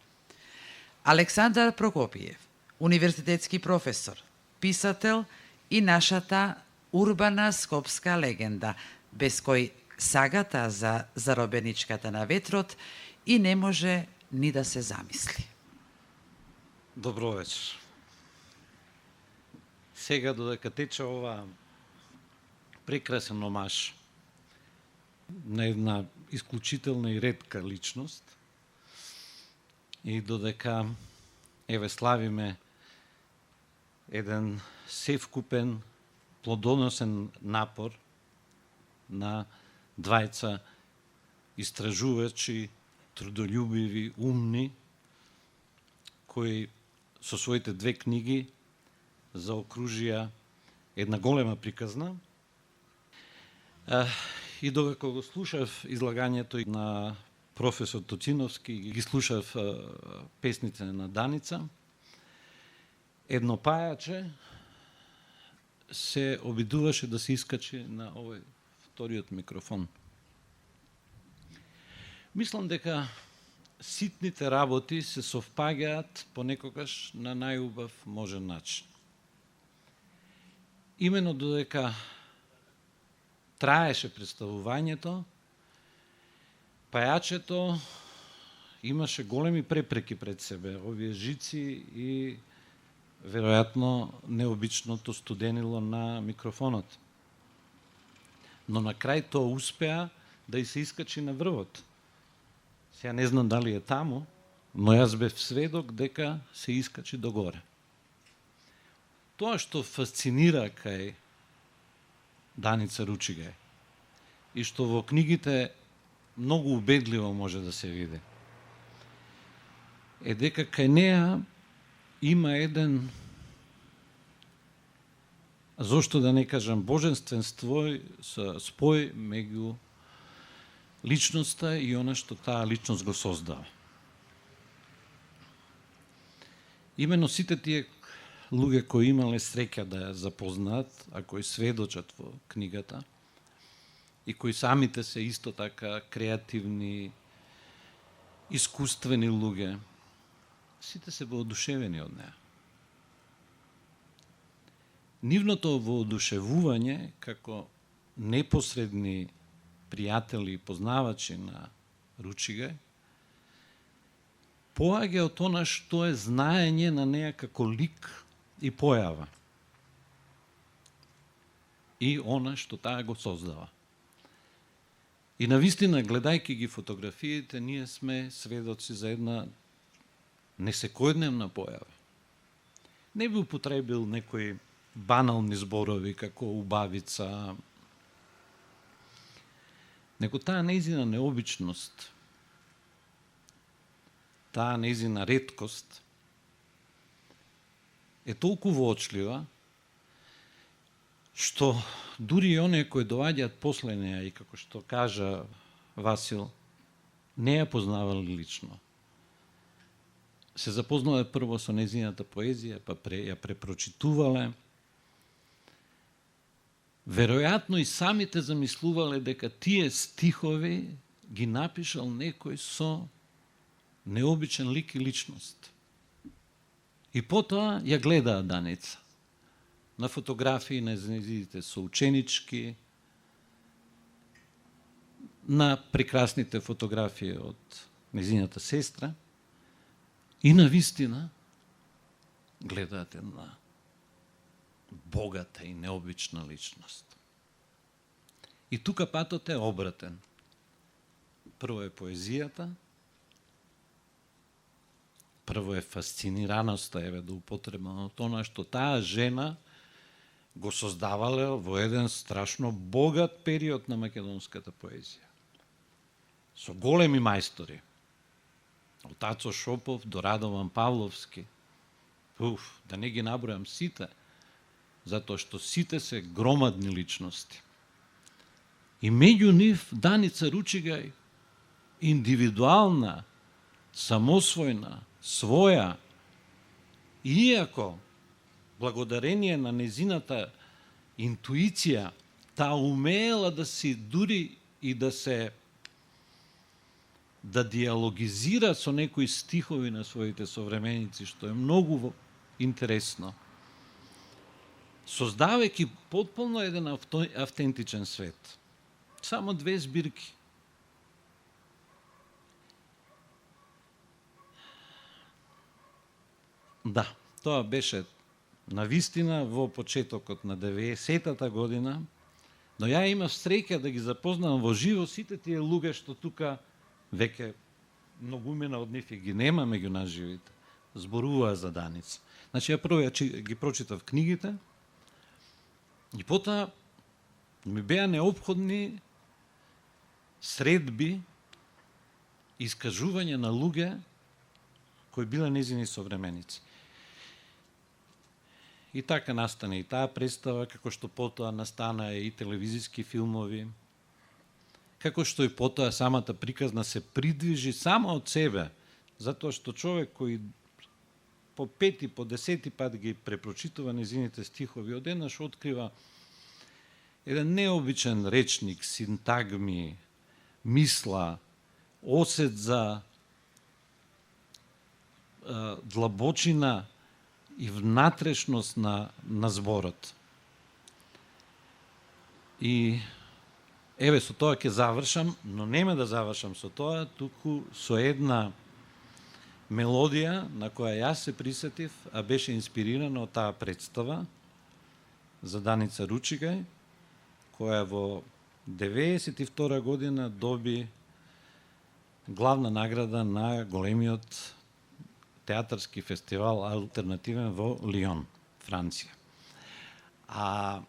Александар Прокопиев, универзитетски професор, писател и нашата урбана скопска легенда, без кој сагата за заробеничката на ветрот и не може ни да се замисли. Добро вечер. Сега додека тече ова прекрасен омаж на една исклучителна и ретка личност и додека еве славиме еден севкупен плодоносен напор на двајца истражувачи, трудолюбиви, умни, кои со своите 2 книги заокружија една голема приказна. И докако го слушав излагањето на професор Тоциновски, ги слушав песните на Даница, едно пајаче се обидуваше да се искачи на овој вториот микрофон. Мислам дека ситните работи се совпаѓаат понекогаш на најубав можен начин. Имено додека траеше представувањето, пајачето имаше големи препреки пред себе, овие жици и веројатно необичното студенило на микрофонот. Но на крај тоа успеа да и се искачи на врвот. Сега не знам дали е таму, но јас бев сведок дека се искачи догоре. Тоа што фасцинира кај Даница Ручигај и што во книгите многу убедливо може да се види, е дека кај неа има еден, зошто да не кажам, божествен спој меѓу личноста и она што таа личност го создава. Имено сите тие луѓе кои имале среќа да ја запознаат, а кои сведочат во книгата, и кои самите се исто така креативни, искуствени луѓе, сите се воодушевени од неа. Нивното воодушевување како непосредни пријатели и познавачи на Ручигај поаѓа од она што е знаење на неа како лик и појава и она што таа го создава. И навистина, гледајќи ги фотографиите, ние сме сведоци за една несекојдневна појава. Не би употребил некои банални зборови како убавица, него таа нејзина необичност, таа нејзина реткост е толку воочлива, што дури и оние кои доаѓаат после неа, и како што кажа Васил, не ја познавале лично. Се запознале прво со нејзината поезија, па ја препрочитувале. Веројатно и самите замислувале дека тие стихови ги напишал некој со необичен лик и личност. И потоа ја гледаа Даница на фотографии на нејзините соученички, на прекрасните фотографии од нејзината сестра, и на вистина гледаат една богата и необична личност. И тука патот е обратен. Прво е поезијата, прво е фасцинираноста, еве да употребам од она што таа жена го создавале во еден страшно богат период на македонската поезија. Со големи мајстори. Од Ацо Шопов до Радован Павловски. Да не ги набројам сите, затоа што сите се громадни личности. И меѓу нив Даница Ручигај, индивидуална, самосвојна, своја, иако благодарение на незината интуиција, таа умеела да си дури и да диалогизира со некои стихови на своите современици, што е многу интересно. Создавајќи потполно еден автентичен свет. Само 2 збирки. Да, тоа беше навистина во почетокот на 90-та година, но ја имав среќа да ги запознавам во живо сите тие луѓе што тука веќе многумина од нив ги нема меѓу нас живите, зборуваа за Даница. Значи, ја прво ги прочитав книгите и потоа ми беа неопходни средби, искажување на луѓе кои биле незини современици. И така настане и таа представа, како што потоа настана и телевизиски филмови, како што и потоа самата приказна се придвижи само од себе, затоа што човек кој по 5, по 10 пат ги препрочитува незините стихови, одеднаш открива еден необичен речник, синтагми, мисла, осет за длабочина и внатрешност на зборот. И еве, со тоа ќе завршам, но нема да завршам со тоа, туку со една мелодија на која јас се присетив, а беше инспирирана од таа представа за Даница Ручигај, која во 92 година доби главна награда на големиот театарски фестивал алтернативен во Лион, Франција. А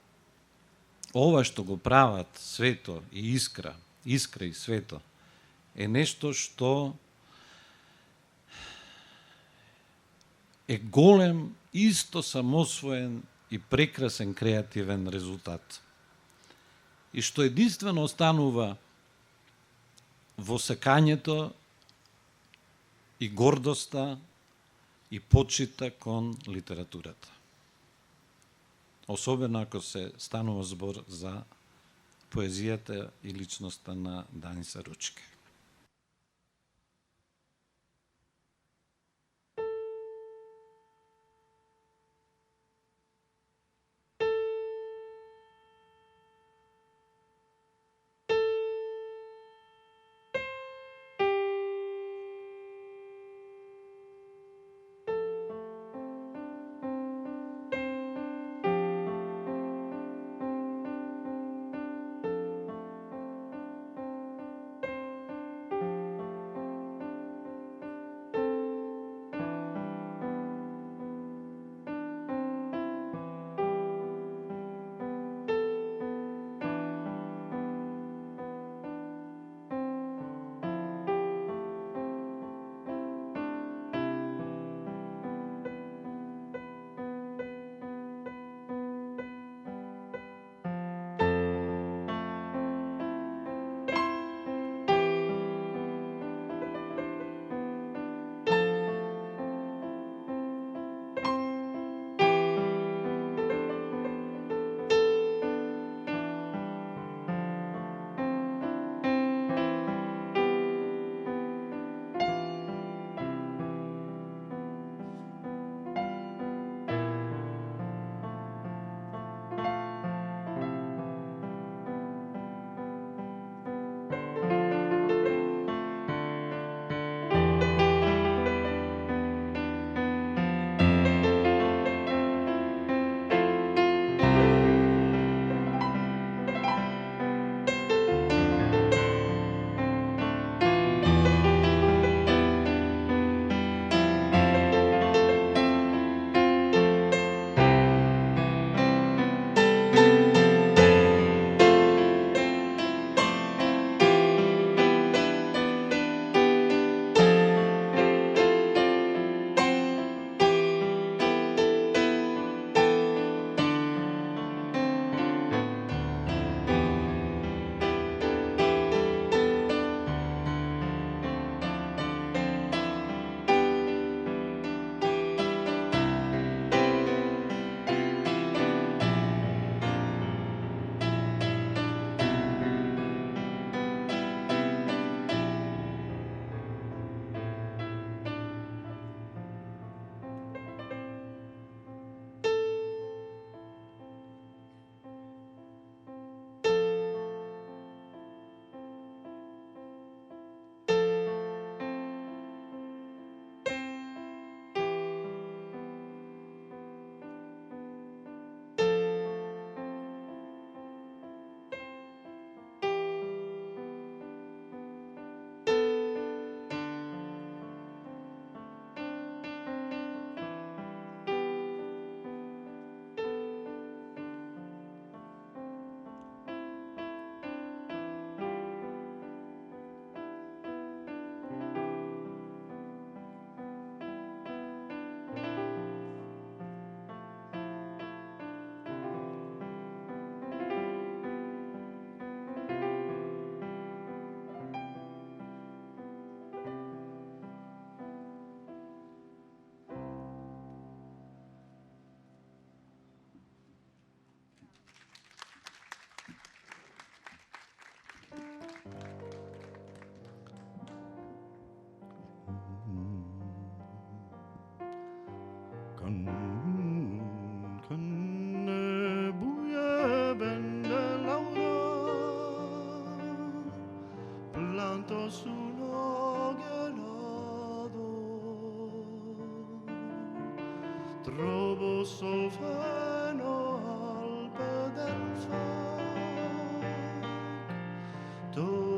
ова што го прават Свето и Искра и Свето, е нешто што е голем, исто самосвоен и прекрасен креативен резултат. И што единствено останува во сакањето и гордоста и почита кон литературата. Особено ако се станува збор за поезијата и личноста на Даница Ручигај.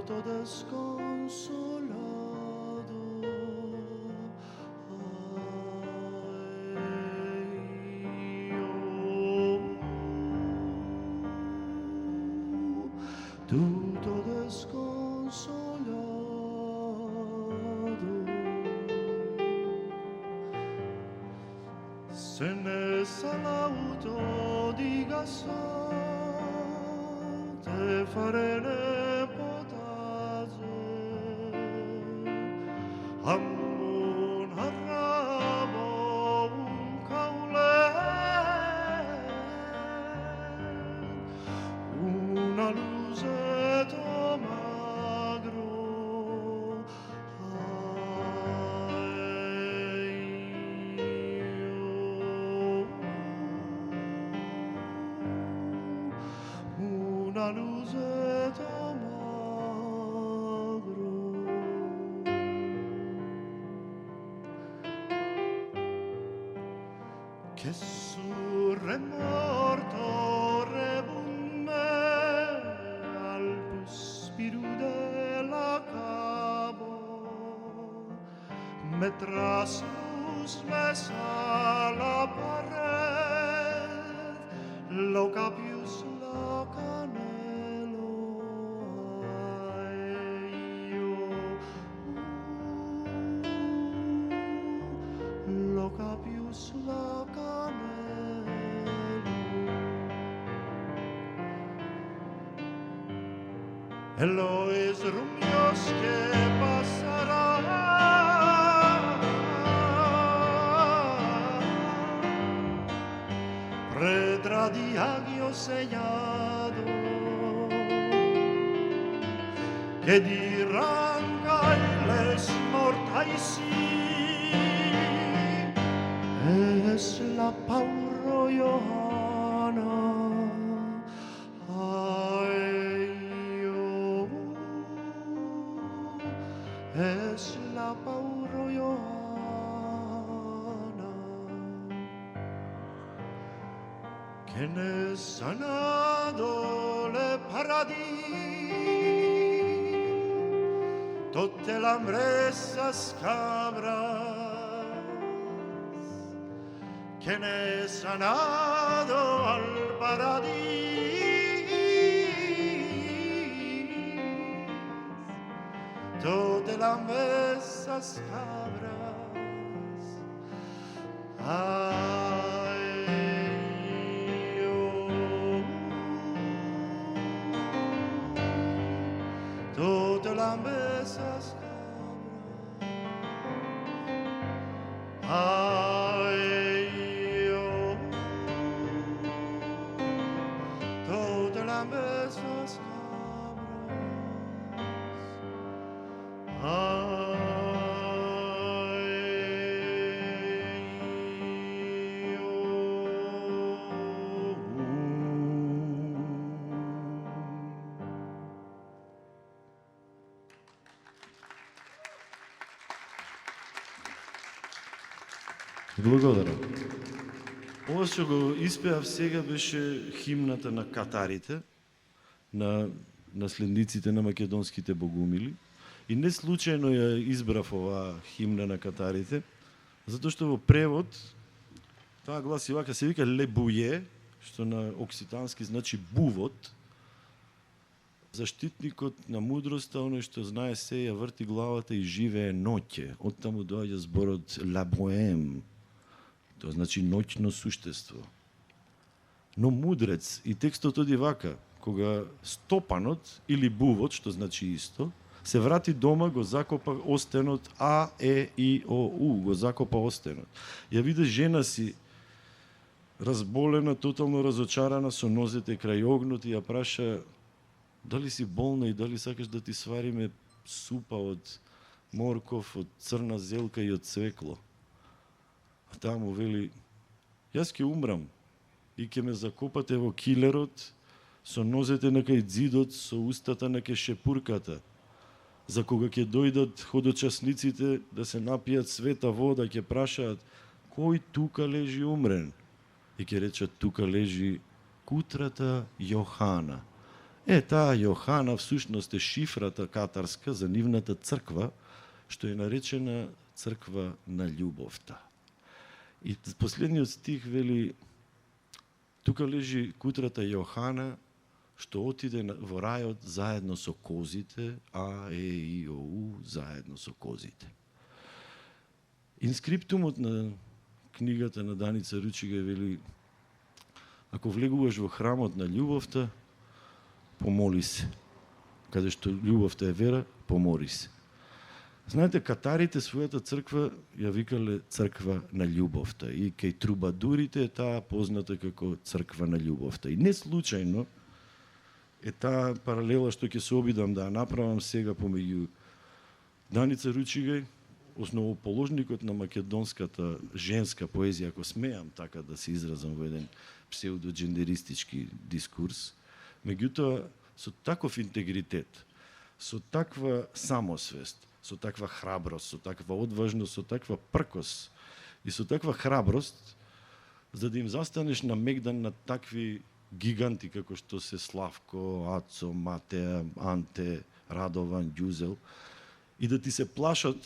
tutto desconsolato. Tutto desconsolato, se ne sa l'auto di te fare le potage, ammon arrabo un caulet, una luceto magro, una luceto magro. Che sul remorto rebumme al puspiru della cabo, mettra sus mesa la pared, lo capius la canelo, lo capius la canelo. E lo es rumios que pasará, predra di agio sellado, che dirán les mortai sí, es la pauro Johanna. Es la pauro Johanna, che ne sanado le paradis, tutte l'ambressas cabras, che ne sanado al paradis, tote las mesas cabras. Ay, oh, tote las mesas cabras. Ay, oh, tote las mesas cabras. Благодарам. Ова што го испеав сега беше химната на катарите, на наследниците на македонските богумили. И не случајно ја избрав оваа химна на катарите, затоа што во превод таа гласи вака, се вика Лебује, што на окситански значи бувот. Заштитникот на мудроста, оној што знае се, ја врти главата и живее ноќе. Оттаму доаѓа зборот лабоем. Тоа значи ноќно суштество. Но мудрец, и текстот оди вака, кога стопанот или бувот, што значи исто, се врати дома, го закопа остенот А, Е, И, О, У, го закопа остенот. Ја виде жена си разболена, тотално разочарана со нозете крај огнот и ја праша дали си болна и дали сакаш да ти свариме супа од морков, од црна зелка и од цвекло. А таа му вели, јас ќе умрам и ќе ме закопате во килерот со нозете на кај ѕидот, со устата на кај шепурката. За кога ќе дојдат ходочасниците да се напијат света вода, ќе прашаат кој тука лежи умрен? И ќе речат тука лежи кутрата Јохана. Таа Јохана всушност е шифрата катарска за нивната црква, што е наречена црква на љубовта. И последниот стих вели, тука лежи кутрата Јохана, што отиде во рајот заедно со козите, А, Е, И, О, У, заедно со козите. Инскриптумот на книгата на Даница Ручига вели, ако влегуваш во храмот на љубовта, помоли се. Каде што љубовта е вера, помори се. Знаете, катарите својата црква ја викале црква на љубовта и кај трубадурите е таа позната како црква на љубовта. И не случајно е таа паралела што ќе се обидам да ја направам сега помеѓу Даница Ручигај, основоположникот на македонската женска поезија, ако смеам така да се изразам во еден псевдоджендеристички дискурс, меѓутоа со таков интегритет, со таква самосвест, со таква храброст, со таква одважност, со таква пркос и со таква храброст, за да им застанеш на мегдан на такви гиганти како што се Славко, Ацо, Матеа, Анте, Радован, Ѓузел, и да ти се плашат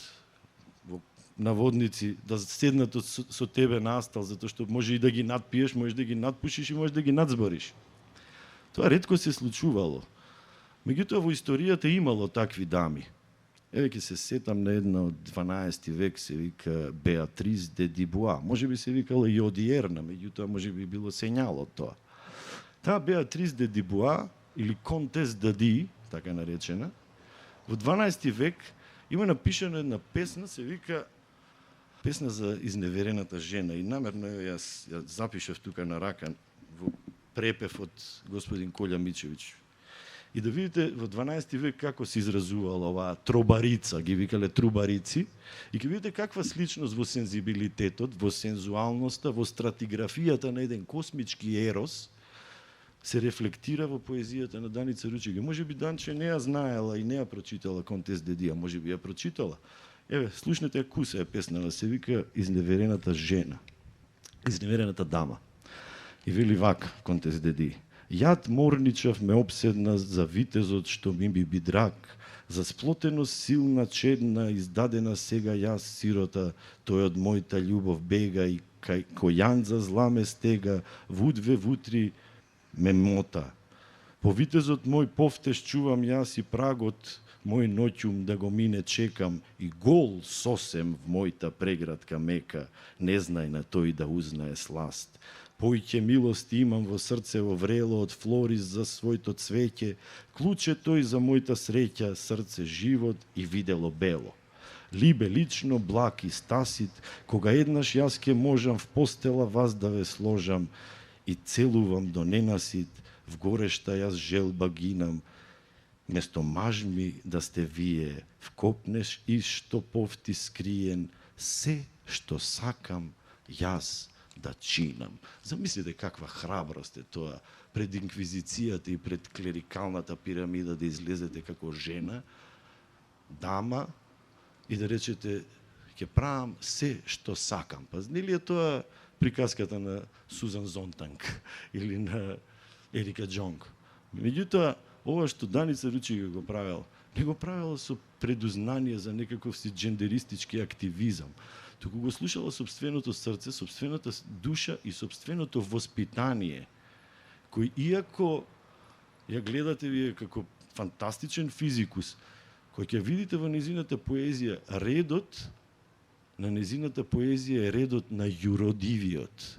во наводници да седнат со тебе на астал, затоа што може и да ги надпиеш, може да ги надпушиш и може да ги надзбориш. Тоа ретко се случувало. Меѓутоа во историјата имало такви дами. Еве ќе се сетам на една од 12 век, се вика Беатрис де Дибуа. Може би се викала и Одиерна, меѓутоа може би било сењало тоа. Таа Беатрис де Дибуа, или Контес Дади, така наречена, во 12 век има напишана една песна, се вика песна за изневерената жена. И намерно ја запишав тука на рака во препев од господин Колја Мичевиќ. И да видите во 12 век како се изразувала оваа тробарица, ги викале трубарици, и ќе видите каква сличност во сензибилитетот, во сензуалноста, во стратиграфијата на еден космички ерос се рефлектира во поезијата на Даница Ручига. Може би Данче не ја знаела и не ја прочитала Контес Дедија, може би ја прочитала. Еве, слушнете ја куса е песнава, се вика Изневерената жена, Изневерената дама. И вели вака Контес Деди: Јад морничав ме обседна за витезот што ми би драг, за сплотено силна чедна издадена сега јас сирота, тој од мојта љубов бега и кај којанза зла ме стега, вудве вутри ме мота. По витезот мој повтеш чувам јас и прагот мој ноќум да го мине чекам и гол сосем в мојта преградка мека, не знај на тој да узнае сласт. Појќе милости имам во срцево врело од флорис за својто цвеќе, клуче тој за мојта среќа, срце живот и видело бело. Либе лично, благ и стасит, кога еднаш јас ке можам в постела вас да ве сложам и целувам до ненасит, в горешта јас желба гинам, место мажми да сте вие, вкопнеш и што повти скриен, се што сакам јас да чинам. Замислите каква храброст е тоа пред инквизицијата и пред клерикалната пирамида да излезете како жена, дама и да речете ќе правам се што сакам. Па нели е тоа приказката на Сузан Зонтанг или на Ерика Џонг. Меѓутоа, ова што Даница Ручига го правел, не го правела со предузнание за некаков си джендеристички активизам, туку го слушала собственото срце, собствената душа и собственото воспитание, кој иако ја гледате вие како фантастичен физикус, кој ќе видите во незината поезија, редот на незината поезија е редот на јуродивиот.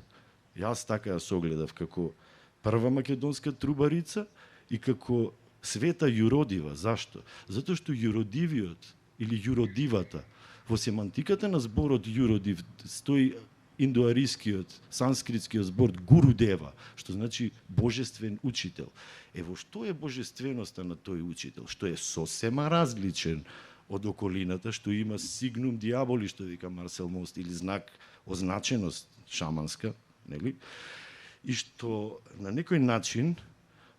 Јас така ја согледав како прва македонска трубарица и како света јуродива. Зашто? Затоа што јуродивиот или јуродивата во семантиката на зборот јуродив стои индоарискиот, санскритскиот збор гурудева, што значи божествен учител. Во што е божественоста на тој учител? Што е сосема различен од околината, што има сигнум диаболи, што вика Марсел Мост, или знак означеност шаманска, нели? И што на некој начин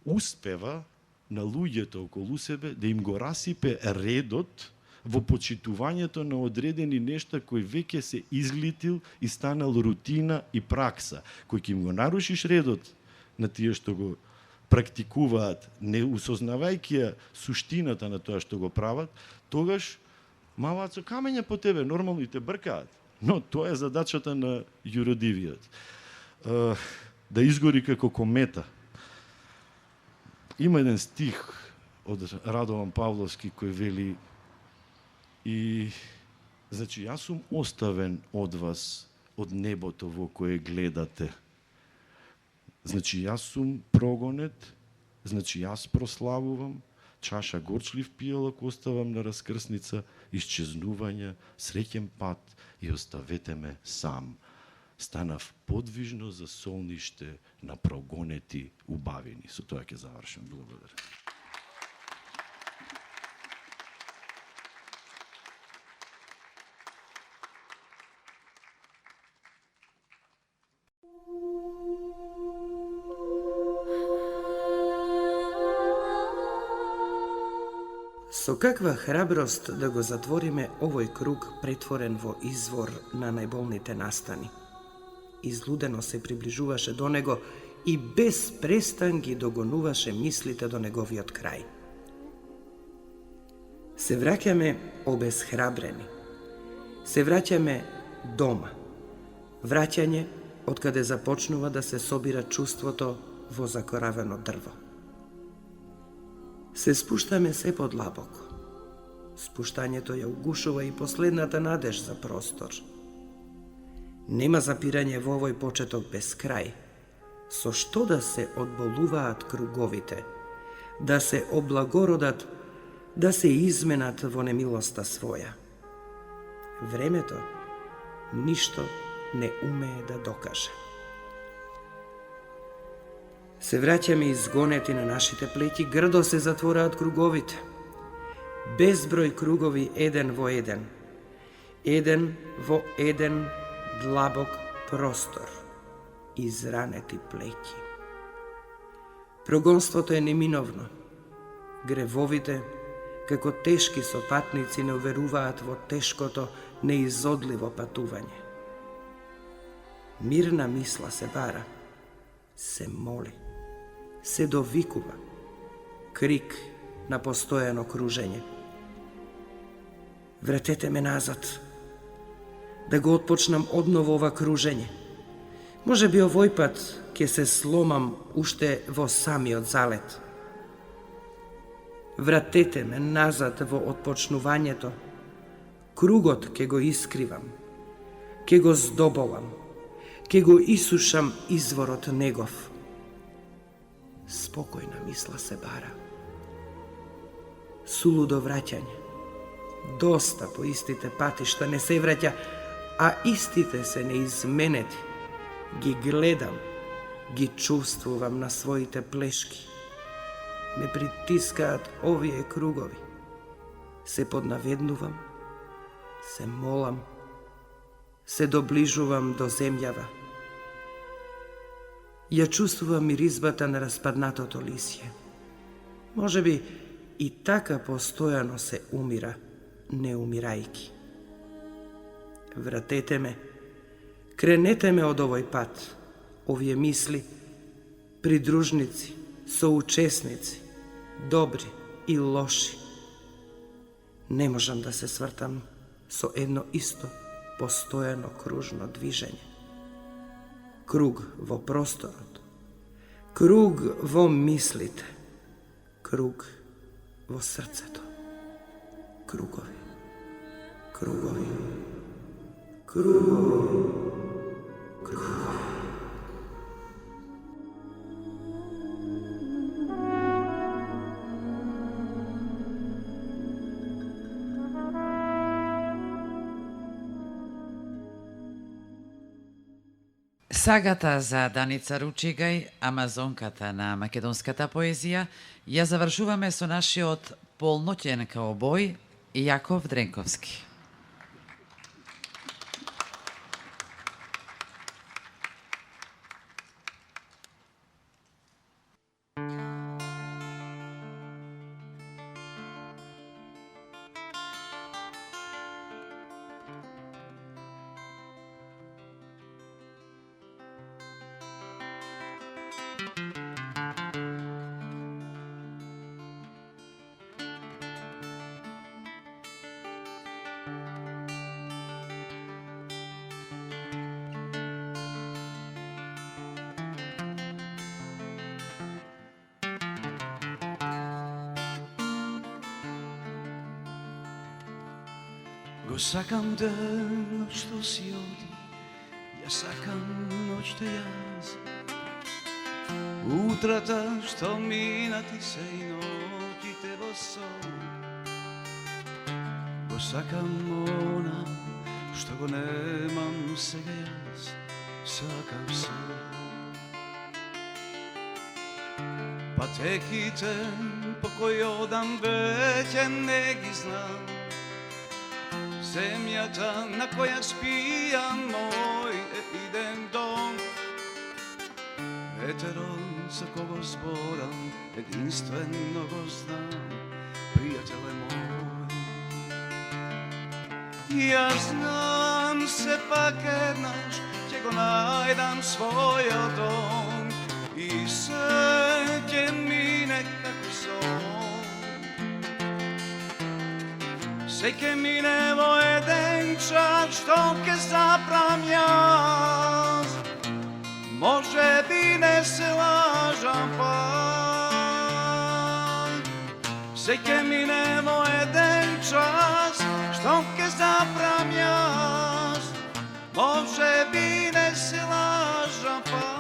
успева на луѓето околу себе да им го расипе редот во почитувањето на одредени нешта кои веќе се излитил и станал рутина и пракса, кој ќе им го нарушиш редот на тие што го практикуваат, не усознавајќи ја суштината на тоа што го прават, тогаш маваат со камења по тебе, нормално и те бркаат. Но тоа е задачата на јуродивиот. Да изгори како комета. Има еден стих од Радован Павловски кој вели и значи јас сум оставен од вас, од небото во кое гледате. Значи јас сум прогонет, значи јас прославувам, чаша горчлив пијалок оставам на раскрсница, исчезнување, среќен пат и оставете ме сам. Станав подвижно за солниште на прогонети убавини. Со тоа ќе завршам. Благодарам. Со каква храброст да го затвориме овој круг претворен во извор на најболните настани. Излудено се приближуваше до него и без престан ги догонуваше мислите до неговиот крај. Се враќаме обезхрабрени. Се враќаме дома. Враќање од каде започнува да се собира чувството во закоравено дрво. Се спуштаме се подлабоко. Спуштањето ја угушува и последната надеж за простор. Нема запирање во овој почеток без крај. Со што да се одболуваат круговите, да се облагородат, да се изменат во немилоста своја. Времето ништо не умее да докаже. Се враќаме изгонети на нашите плеќи, грдо се затвораат круговите. Безброј кругови еден во еден. Еден во еден длабок простор. Изранети плеќи. Прогонството е неминовно. Гревовите, како тешки сопатници, не уверуваат во тешкото, неизодливо патување. Мирна мисла се бара, се моли, се довикува, крик на постојано кружење. Вратете ме назад, да го отпочнам одново ова кружење. Може би овој пат ќе се сломам уште во самиот залет. Вратете ме назад во отпочнувањето, кругот ќе го искривам, ќе го здобовам, ќе го исушам изворот негов. Спокојна мисла се бара. Сулудо враќање. Доста по истите патишта не се враќа, а истите се неизменети. Ги гледам, ги чувствувам на своите плешки. Ме притискаат овие кругови. Се поднаведнувам, се молам, се доближувам до земјава. Ја чувствувам миризбата на распаднатото лисје. Може би и така постојано се умира, не умирајки. Вратете ме, кренете ме од овој пат, овие мисли, придружници, соучесници, добри и лоши. Не можам да се свртам со едно исто постојано кружно движење. Круг во просторот, круг во мислите, круг во срцето. Кругови, кругови, кругови, кругови. Сагата за Даница Ручигај, амазонката на македонската поезија, ја завршуваме со нашиот полноќен каубој Јаков Дренковски. Го сакам денот што си оди, ја сакам ноќта јас. Утрата што минати се и ноќите во сон. Го сакам она што го немам сега јас, сакам се. Патеките по кои одам веќе не ги знам. Земјата на која спијам мој иден дом. Ветерот за кого зборам единствено го знам, пријателе мој. Јас знам сепак еднаш ќе го најдам својот дом и се ќе мине како сон. Се ќе мине во еден час што ќе запрам јас. Може би не се лажам пак. Се ќе мине во еден час што ќе запрам јас. Може би не се лажам пак.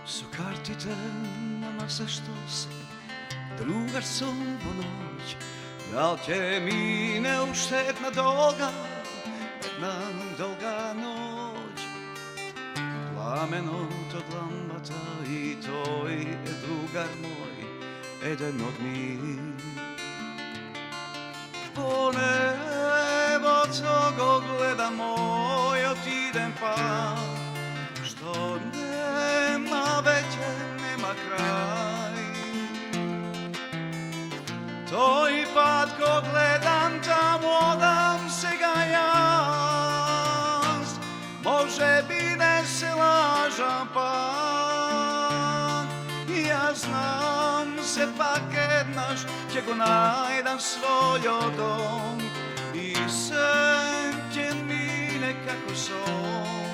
Со картите на маса што се другар сум во ноќ. Дал ќе мине уште една долга ноќ. Пламенот од лампата и тој е другар мој, еден од нив. По небото го гледа мојот иден пат, што нема веќе, нема крај. Тој пат го гледам, таму одам сега јас. Може би не се лажам пак. Јас знам сепак еднаш ќе го најдам својот дом и се ќе мине како сон.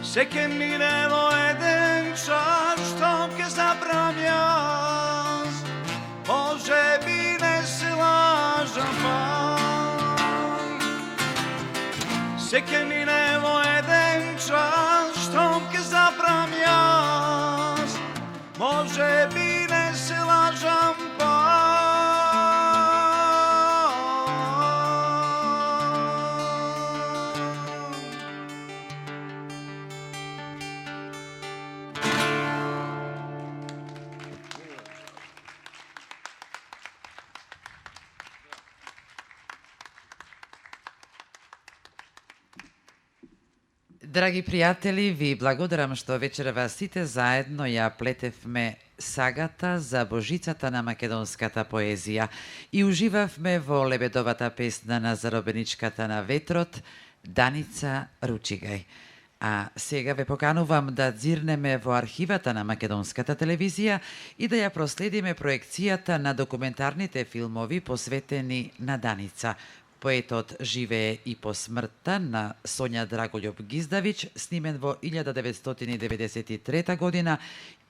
Се ќе мине во еден час што ќе запрам јас. Може би не се лажам пак. Се ќе мине во еден час што ќе запрам јас. Може би не се лажам пак. Драги пријатели, ви благодарам што вечерва сите заедно ја плетевме сагата за Божицата на македонската поезија и уживавме во лебедовата песна на заробеничката на ветрот Даница Ручигај. А сега ве поканувам да дзирнеме во архивата на македонската телевизија и да ја проследиме проекцијата на документарните филмови посветени на Даница. Поетот живее и по смртта на Сонја Драголјуб Гиздавиќ, снимен во 1993 година,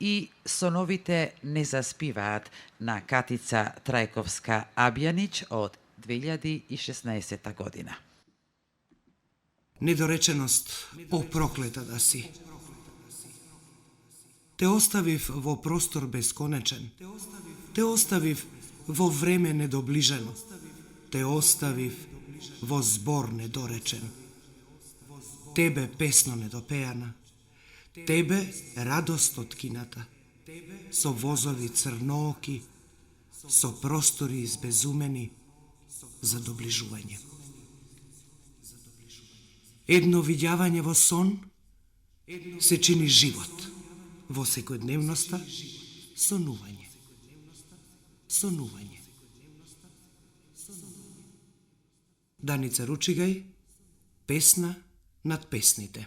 и Соновите не заспиваат на Катица Трајковска Абјанич од 2016 година. Недореченост, о проклета да си. Те оставив во простор бесконечен. Те оставив во време недоближено. Те оставив во збор недоречен. Тебе песно недопеана. Тебе радост од кината. Со возови црнооки, со простори избезумени за доближување. Едно видјавање во сон се чини живот, во секојдневноста сонување. Сонување. Даница Ручигај, песна над песните.